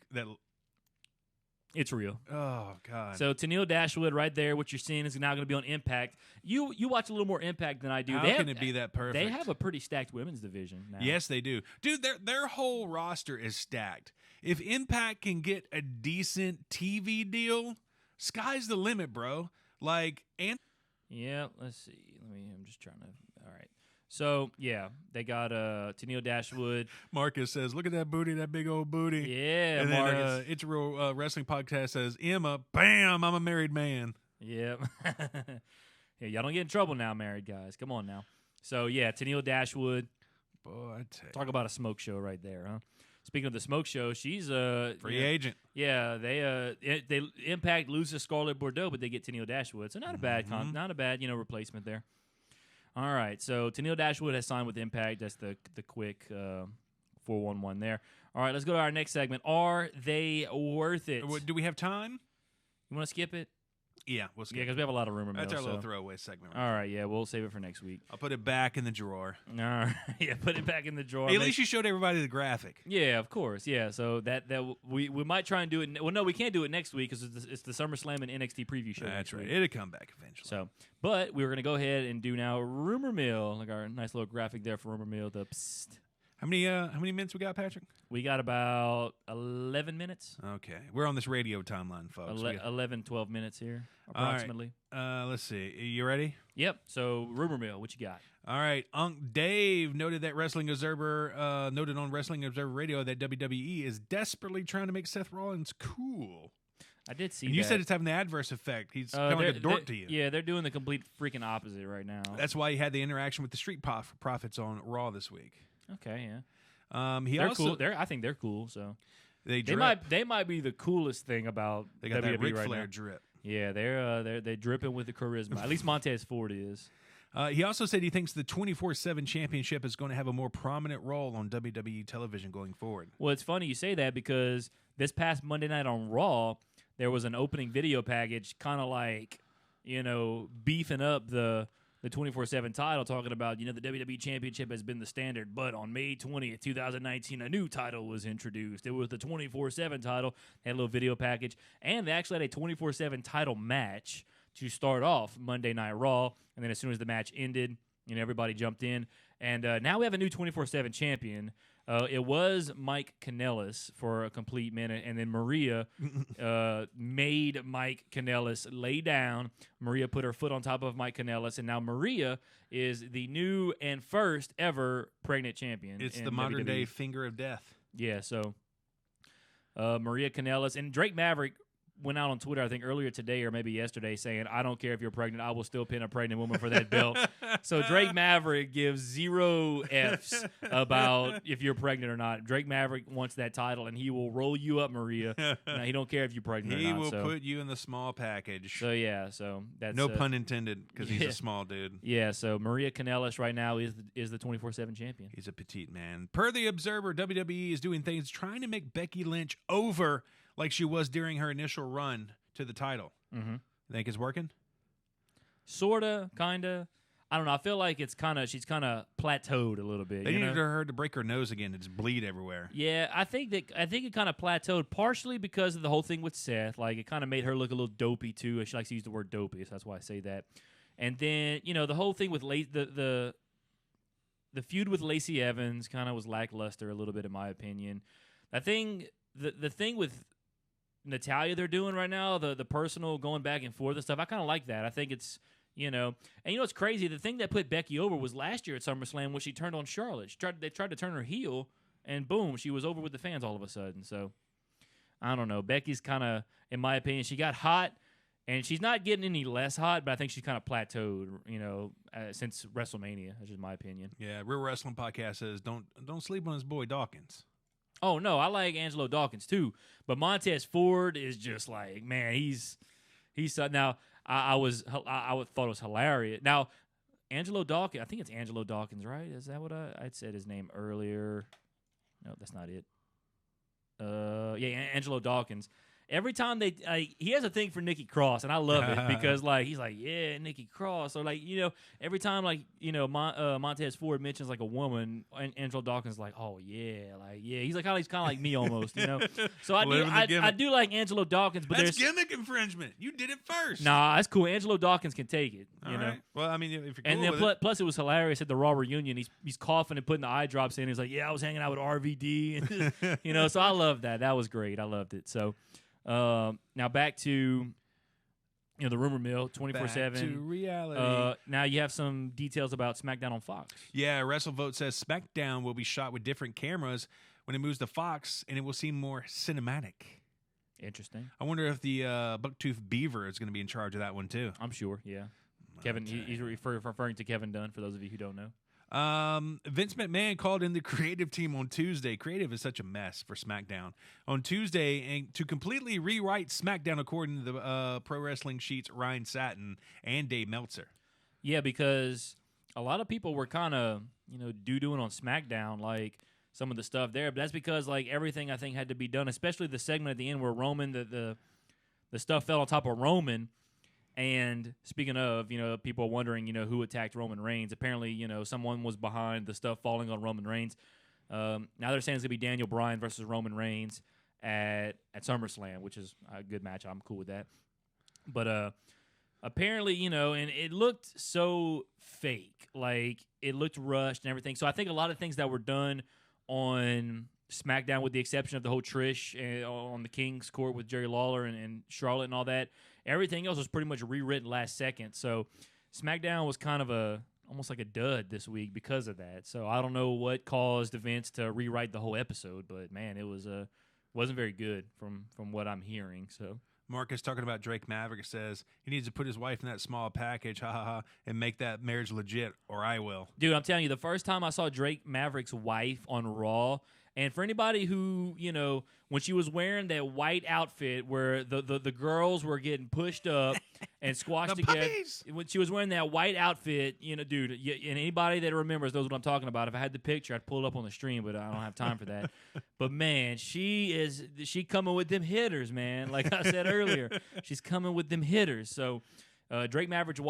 It's real. Oh God. So Tennille Dashwood, right there. What you're seeing is now going to be on Impact. You watch a little more Impact than I do. How can it be that perfect? They have a pretty stacked women's division now. Yes, they do, dude. Their whole roster is stacked. If Impact can get a decent TV deal, sky's the limit, bro. Yeah, let's see. I'm just trying to. All right. So, yeah, they got Tennille Dashwood. Marcus says, look at that booty, that big old booty. Yeah, and Marcus. Then It's a Real Wrestling Podcast says, Emma, bam, I'm a married man. Yeah. Yeah, y'all don't get in trouble now, married guys. Come on now. So, yeah, Tennille Dashwood. Boy, I tell you. Talk about a smoke show right there, huh? Speaking of the smoke show, she's a free agent. Yeah, they Impact loses Scarlett Bordeaux, but they get Tennille Dashwood. So not a bad replacement there. All right, so Tennille Dashwood has signed with Impact. That's the quick 411 there. All right, let's go to our next segment. Are they worth it? Do we have time? You want to skip it? Yeah, we'll skip. Yeah, because we have a lot of rumor mill. That's our little throwaway segment. All right, yeah, we'll save it for next week. I'll put it back in the drawer. All right, yeah, put it back in the drawer. Hey, at least you showed everybody the graphic. Yeah, of course. Yeah, so that we might try and do it. Well, no, we can't do it next week because it's the SummerSlam and NXT preview show. That's right. Week. It'll come back eventually. So, but we were gonna go ahead and do now rumor mill, like our nice little graphic there for rumor mill. The psst. How many minutes we got, Patrick? We got about 11 minutes. Okay. We're on this radio timeline, folks. 11, 12 minutes here, approximately. All right. Let's see. You ready? Yep. So, rumor mill, what you got? All right. Unc Dave noted on Wrestling Observer Radio that WWE is desperately trying to make Seth Rollins cool. I did see and you said it's having the adverse effect. He's kind of like a dork to you. Yeah, they're doing the complete freaking opposite right now. That's why he had the interaction with the Street Profits on Raw this week. Okay, yeah. They're cool. I think they're cool. So they might be the coolest thing about they got WWE that Ric right Flair now. drip. Yeah, they're dripping with the charisma. At least Montez Ford is. He also said he thinks the 24/7 championship is going to have a more prominent role on WWE television going forward. Well, it's funny you say that because this past Monday night on Raw, there was an opening video package, kind of like beefing up the 24/7 title, talking about, the WWE Championship has been the standard, but on May 20th, 2019, a new title was introduced. It was the 24/7 title. They had a little video package, and they actually had a 24/7 title match to start off Monday Night Raw, and then as soon as the match ended, everybody jumped in, and now we have a new 24/7 champion. It was Mike Kanellis for a complete minute, and then Maria made Mike Kanellis lay down. Maria put her foot on top of Mike Kanellis, and now Maria is the new and first ever pregnant champion. It's the modern-day finger of death. Yeah, so Maria Kanellis and Drake Maverick went out on Twitter, I think earlier today or maybe yesterday, saying, I don't care if you're pregnant, I will still pin a pregnant woman for that belt. So Drake Maverick gives 0 Fs about if you're pregnant or not. Drake Maverick wants that title, and he will roll you up, Maria. Now, he don't care if you're pregnant or not. He will put you in the small package. So, yeah, so that's... No pun intended, because he's a small dude. Yeah, so Maria Kanellis right now is the 24/7 champion. He's a petite man. Per the Observer, WWE is doing things trying to make Becky Lynch over like she was during her initial run to the title. Mm-hmm. Think it's working? Sorta, kinda. I don't know. I feel like she's kind of plateaued a little bit. They needed her to break her nose again and just bleed everywhere. Yeah, I think it kind of plateaued partially because of the whole thing with Seth. Like, it kind of made her look a little dopey too. She likes to use the word dopey, so that's why I say that. And then the whole thing with the feud with Lacey Evans kind of was lackluster a little bit, in my opinion. the thing with Natalya they're doing right now, the personal going back and forth and stuff, I kind of like that. I think it's, and it's crazy. The thing that put Becky over was last year at SummerSlam when she turned on Charlotte. They tried to turn her heel, and boom, she was over with the fans all of a sudden. So, I don't know. Becky's kind of, in my opinion, she got hot, and she's not getting any less hot, but I think she's kind of plateaued, since WrestleMania. That's just my opinion. Yeah, Real Wrestling Podcast says don't sleep on his boy Dawkins. Oh, no, I like Angelo Dawkins, too. But Montez Ford is just like, man, he's now, I thought it was hilarious. Now, Angelo Dawkins, I think it's Angelo Dawkins, right? Is that what I'd said his name earlier? No, that's not it. Angelo Dawkins. Every time he has a thing for Nikki Cross, and I love it because he's like, yeah, Nikki Cross. Or every time Montez Ford mentions a woman, and Angelo Dawkins is like, oh yeah, he's kind of like me almost, So I do like Angelo Dawkins, but that's gimmick infringement. You did it first. Nah, that's cool. Angelo Dawkins can take it. You know. Right. Well, I mean, if you're cool and then with plus it was hilarious at the Raw reunion. He's coughing and putting the eye drops in. He's like, yeah, I was hanging out with RVD, and so I loved that. That was great. I loved it. So. Now back to the rumor mill 24/7 to reality. Now you have some details about SmackDown on Fox. Yeah, WrestleVote says SmackDown will be shot with different cameras when it moves to Fox, and it will seem more cinematic. Interesting. I wonder if the Bucktooth Beaver is going to be in charge of that one too. I'm sure. Yeah, Kevin. He's referring to Kevin Dunn. For those of you who don't know. Vince McMahon called in the creative team on Tuesday. Creative is such a mess for SmackDown. On Tuesday, and to completely rewrite SmackDown according to the Pro Wrestling Sheet's Ryan Satin and Dave Meltzer. Yeah, because a lot of people were kind of, doo-dooing on SmackDown, some of the stuff there. But that's because, everything I think had to be done, especially the segment at the end where Roman, the stuff fell on top of Roman. And speaking of, people are wondering, who attacked Roman Reigns. Apparently, someone was behind the stuff falling on Roman Reigns. Now they're saying it's going to be Daniel Bryan versus Roman Reigns at SummerSlam, which is a good match. I'm cool with that. But apparently, and it looked so fake. It looked rushed and everything. So I think a lot of things that were done on SmackDown, with the exception of the whole Trish on the King's Court with Jerry Lawler and Charlotte and all that, everything else was pretty much rewritten last second. So SmackDown was kind of almost like a dud this week because of that. So I don't know what caused Vince to rewrite the whole episode, but man, it wasn't very good from what I'm hearing. So Marcus talking about Drake Maverick says he needs to put his wife in that small package, and make that marriage legit, or I will. Dude, I'm telling you, the first time I saw Drake Maverick's wife on Raw. And for anybody who, when she was wearing that white outfit where the girls were getting pushed up and squashed together, puppies! When she was wearing that white outfit, dude, and anybody that remembers knows what I'm talking about. If I had the picture, I'd pull it up on the stream, but I don't have time for that. But man, she coming with them hitters, man. Like I said earlier, she's coming with them hitters. So Drake Maverick's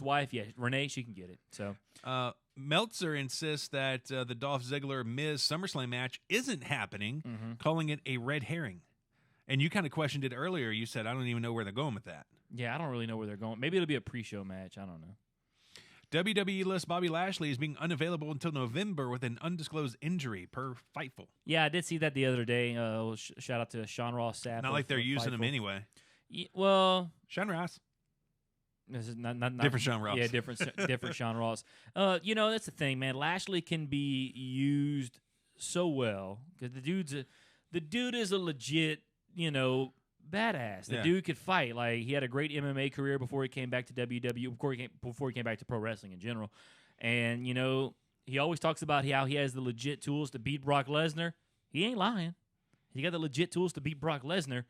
wife, yeah, Renee, she can get it. So. Meltzer insists that the Dolph Ziggler-Miz SummerSlam match isn't happening, calling it a red herring. And you kind of questioned it earlier. You said, I don't even know where they're going with that. Yeah, I don't really know where they're going. Maybe it'll be a pre-show match. I don't know. WWE lists Bobby Lashley as being unavailable until November with an undisclosed injury per Fightful. Yeah, I did see that the other day. Shout out to Sean Ross Sapp. Not like they're using him anyway. Yeah, well, Sean Ross. This is not different Sean Ross. Yeah, different Sean Ross. That's the thing, man. Lashley can be used so well because the dude is a legit, badass. The dude could fight. He had a great MMA career before he came back to WWE. Before he came back to pro wrestling in general, and he always talks about how he has the legit tools to beat Brock Lesnar. He ain't lying. He got the legit tools to beat Brock Lesnar.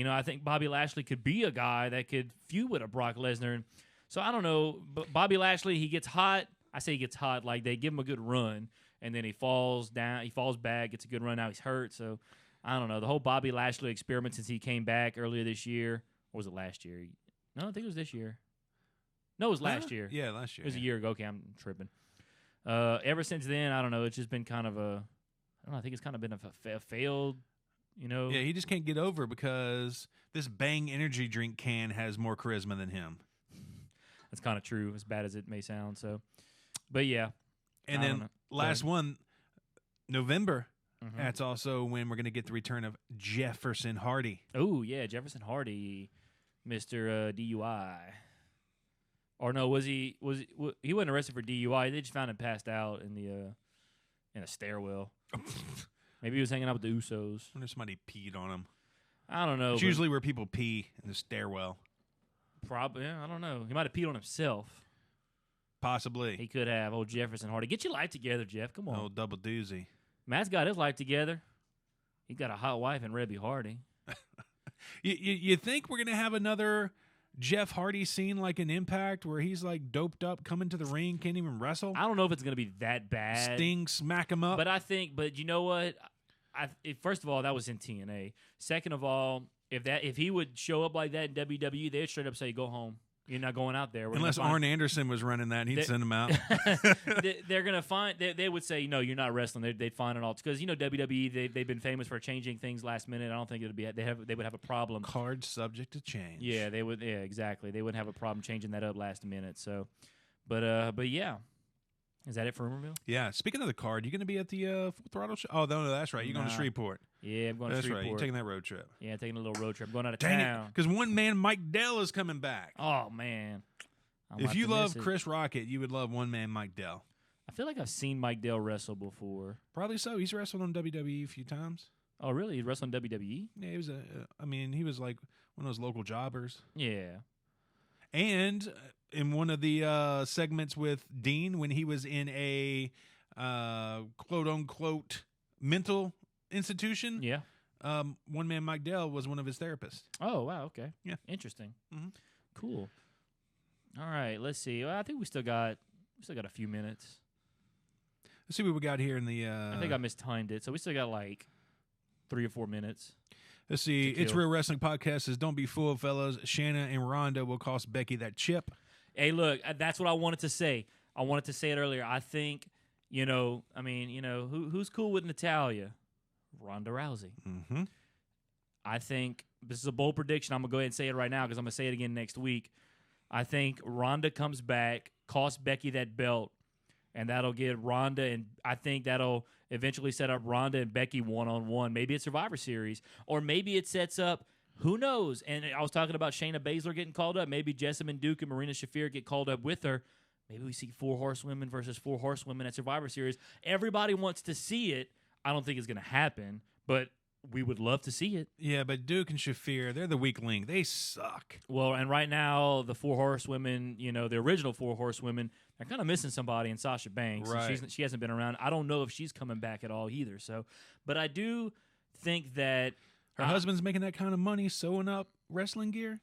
I think Bobby Lashley could be a guy that could feud with a Brock Lesnar. And so I don't know. But Bobby Lashley, he gets hot. I say he gets hot. They give him a good run, and then he falls down. He falls back, gets a good run. Now he's hurt. So I don't know. The whole Bobby Lashley experiment since he came back earlier this year. Or was it last year? No, I think it was this year. No, it was last year. Yeah, last year. It was a year ago. Okay, I'm tripping. Ever since then, I don't know. It's just been kind of I think it's kind of been a failed. Yeah, he just can't get over because this Bang energy drink can has more charisma than him. That's kind of true, as bad as it may sound. So, but yeah. And then last one, November, That's also when we're going to get the return of Jefferson Hardy. Oh, yeah, Jefferson Hardy, Mr. DUI. Or no, he wasn't arrested for DUI. They just found him passed out in a stairwell. Maybe he was hanging out with the Usos. I wonder if somebody peed on him. I don't know. It's usually where people pee, in the stairwell. Probably, yeah, I don't know. He might have peed on himself. Possibly. He could have. Old Jefferson Hardy. Get your life together, Jeff. Come on. Oh, double doozy. Matt's got his life together. He got a hot wife in Rebby Hardy. You think we're going to have another Jeff Hardy scene like an Impact where he's like doped up, coming to the ring, can't even wrestle? I don't know if it's going to be that bad. Sting, smack him up. But you know what? First of all, that was in TNA. Second of all, if he would show up like that in WWE, they'd straight up say, "Go home. You're not going out there." Unless Arn Anderson was running that, he'd send him out. They're going to find. They would say, "No, you're not wrestling." They'd find it all because WWE they've been famous for changing things last minute. I don't think they would have a problem. Card subject to change. Yeah, they would. Yeah, exactly. They wouldn't have a problem changing that up last minute. So, but yeah. Is that it for Rumorville? Yeah. Speaking of the card, you going to be at the Full Throttle show? Oh, no, that's right. You're going to Shreveport. Yeah, I'm going to Shreveport. That's right. You're taking that road trip. Yeah, taking a little road trip. I'm going out of Dang town. Because one man, Mike Dell, is coming back. Oh, man. If you love Chris Rocket, you would love one man, Mike Dell. I feel like I've seen Mike Dell wrestle before. Probably so. He's wrestled on WWE a few times. Oh, really? He wrestled on WWE? Yeah, he was like one of those local jobbers. Yeah. And in one of the segments with Dean, when he was in a quote-unquote mental institution, yeah, one man, Mike Dell, was one of his therapists. Oh, wow, okay. Yeah. Interesting. Mm-hmm. Cool. All right, let's see. Well, I think we still got a few minutes. Let's see what we got here in the... I think I mistimed it, so we still got like 3 or 4 minutes. Let's see. It's Real Wrestling Podcast says, don't be fooled, fellas. Shanna and Rhonda will cost Becky that chip. Hey, look, that's what I wanted to say. I wanted to say it earlier. I think, who's cool with Natalya? Ronda Rousey. Mm-hmm. I think this is a bold prediction. I'm going to go ahead and say it right now because I'm going to say it again next week. I think Ronda comes back, costs Becky that belt, and that'll get Ronda, and I think that'll eventually set up Ronda and Becky one-on-one. Maybe it's Survivor Series, or maybe it sets up, who knows? And I was talking about Shayna Baszler getting called up. Maybe Jessamine Duke and Marina Shafir get called up with her. Maybe we see 4 horsewomen versus 4 horsewomen at Survivor Series. Everybody wants to see it. I don't think it's going to happen, but we would love to see it. Yeah, but Duke and Shafir, they're the weak link. They suck. Well, and right now, the 4 horsewomen, the original 4 horsewomen, they're kind of missing somebody in Sasha Banks. Right. She hasn't been around. I don't know if she's coming back at all either. So, but I do think that her husband's making that kind of money sewing up wrestling gear.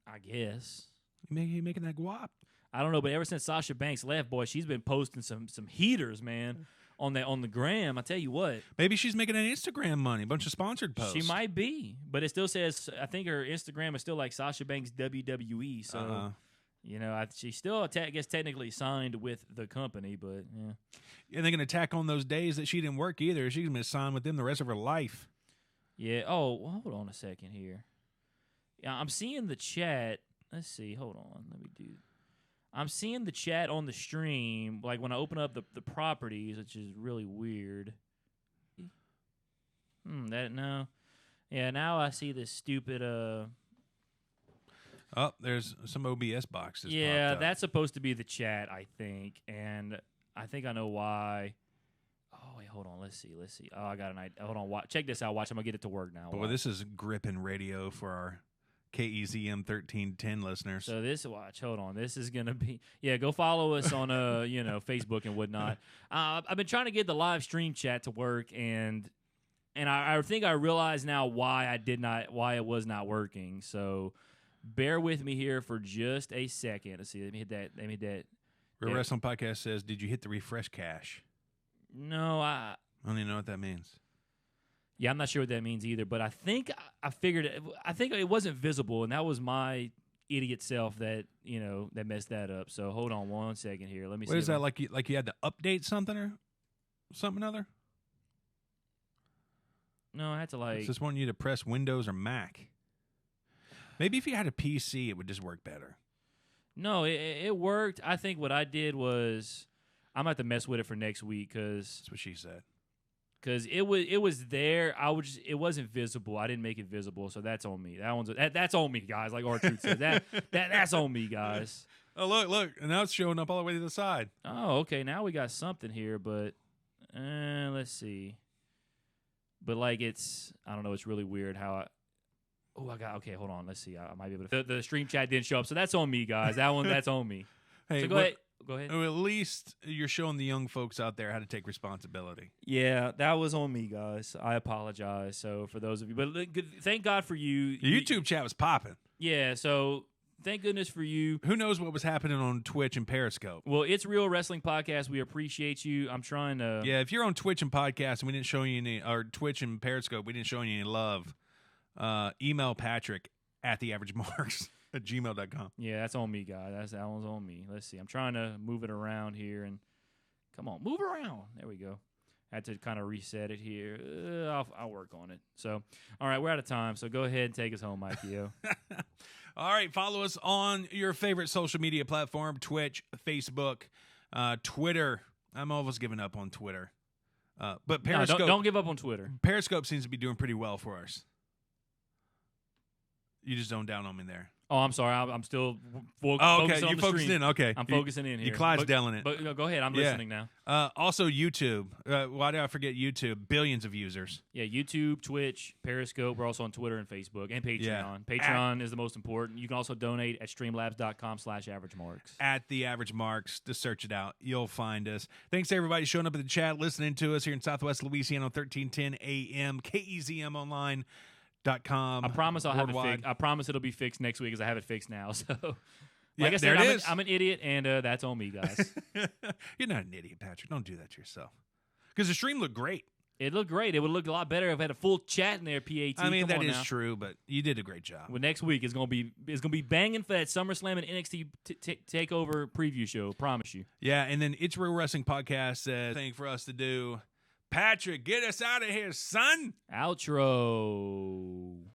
I guess He making that guap. I don't know, but ever since Sasha Banks left, boy, she's been posting some heaters, man, on the gram. I tell you what, maybe she's making an Instagram money, a bunch of sponsored posts. She might be, but it still says, I think her Instagram is still like Sasha Banks WWE. So. She's still, I guess, technically signed with the company, but yeah. And they're going to tack on those days that she didn't work either. She's going to sign with them the rest of her life. Yeah. Oh, well, hold on a second here. Yeah, I'm seeing the chat. Let's see. Hold on. Let me do. I'm seeing the chat on the stream, like when I open up the properties, which is really weird. No. Yeah, now I see this stupid Oh, there's some OBS boxes. Yeah, that's supposed to be the chat, I think, and I think I know why. Oh, wait, hold on. Let's see. Oh, I got an idea. Hold on. Check this out. Watch. I'm gonna get it to work now. Boy, this is gripping radio for our KEZM 1310 listeners. So hold on. This is gonna be. Yeah, go follow us on Facebook and whatnot. I've been trying to get the live stream chat to work, and I think I realize now why it was not working. So. Bear with me here for just a second. Let's see. Let me hit that. Real Wrestling Podcast says, did you hit the refresh cache? No, I don't even know what that means. Yeah, I'm not sure what that means either, but I think I figured it. I think it wasn't visible, and that was my idiot self that messed that up. So hold on one second here. Let me see. What is that, like you had to update something or something other? No, I had to It's just wanting you to press Windows or Mac. Maybe if you had a PC, it would just work better. No, it worked. I think what I did was I'm going to have to mess with it for next week because... That's what she said. because it was there. It wasn't visible. I didn't make it visible, so that's on me. That's on me, guys. Like R-Truth said, that's on me, guys. Oh, look, and now it's showing up all the way to the side. Oh, okay. Now we got something here, but let's see. But like I don't know. It's really weird how okay. Hold on. Let's see. I might be able to. The stream chat didn't show up, so that's on me, guys. That's on me. Hey, so go ahead. Go ahead. At least you're showing the young folks out there how to take responsibility. Yeah, that was on me, guys. I apologize. So for those of you, but thank God for you. The YouTube chat was popping. Yeah. So. Thank goodness for you. Who knows what was happening on Twitch and Periscope? Well, it's Real Wrestling Podcast. We appreciate you. I'm trying to... Yeah, if you're on Twitch and Podcast and we didn't show you any... Or Twitch and Periscope, we didn't show you any love, email Patrick at AverageMarks@gmail.com. Yeah, that's on me, guys. That one's on me. Let's see. I'm trying to move it around here. And come on, move around. There we go. Had to kind of reset it here. I'll work on it. So, all right, we're out of time. So go ahead and take us home, Mikey-O. All right, follow us on your favorite social media platform, Twitch, Facebook, Twitter. I'm almost giving up on Twitter. But Periscope... No, don't give up on Twitter. Periscope seems to be doing pretty well for us. You just zoned down on me there. Oh, I'm sorry. I'm still focusing okay. on You're the focusing stream. in. Okay. I'm focusing in here. You're Clydesdaleing it. But go ahead. I'm listening now. Also, YouTube. Why did I forget YouTube? Billions of users. Yeah, YouTube, Twitch, Periscope. We're also on Twitter and Facebook and Patreon. Yeah. Patreon is the most important. You can also donate at streamlabs.com/AverageMarks. At the Average Marks. Just search it out. You'll find us. Thanks to everybody showing up in the chat, listening to us here in Southwest Louisiana on 1310 AM, KEZM Online. .com. I promise I'll have it fixed. I promise it'll be fixed next week, as I have it fixed now. So, like I said, I'm an idiot, and that's on me, guys. You're not an idiot, Patrick. Don't do that to yourself. Because the stream looked great. It looked great. It would look a lot better if I had a full chat in there. PAT. I mean, that is true, but you did a great job. Well, next week is gonna be banging for that SummerSlam and NXT Takeover preview show. Promise you. Yeah, and then It's Real Wrestling Podcast says thing for us to do. Patrick, get us out of here, son. Outro.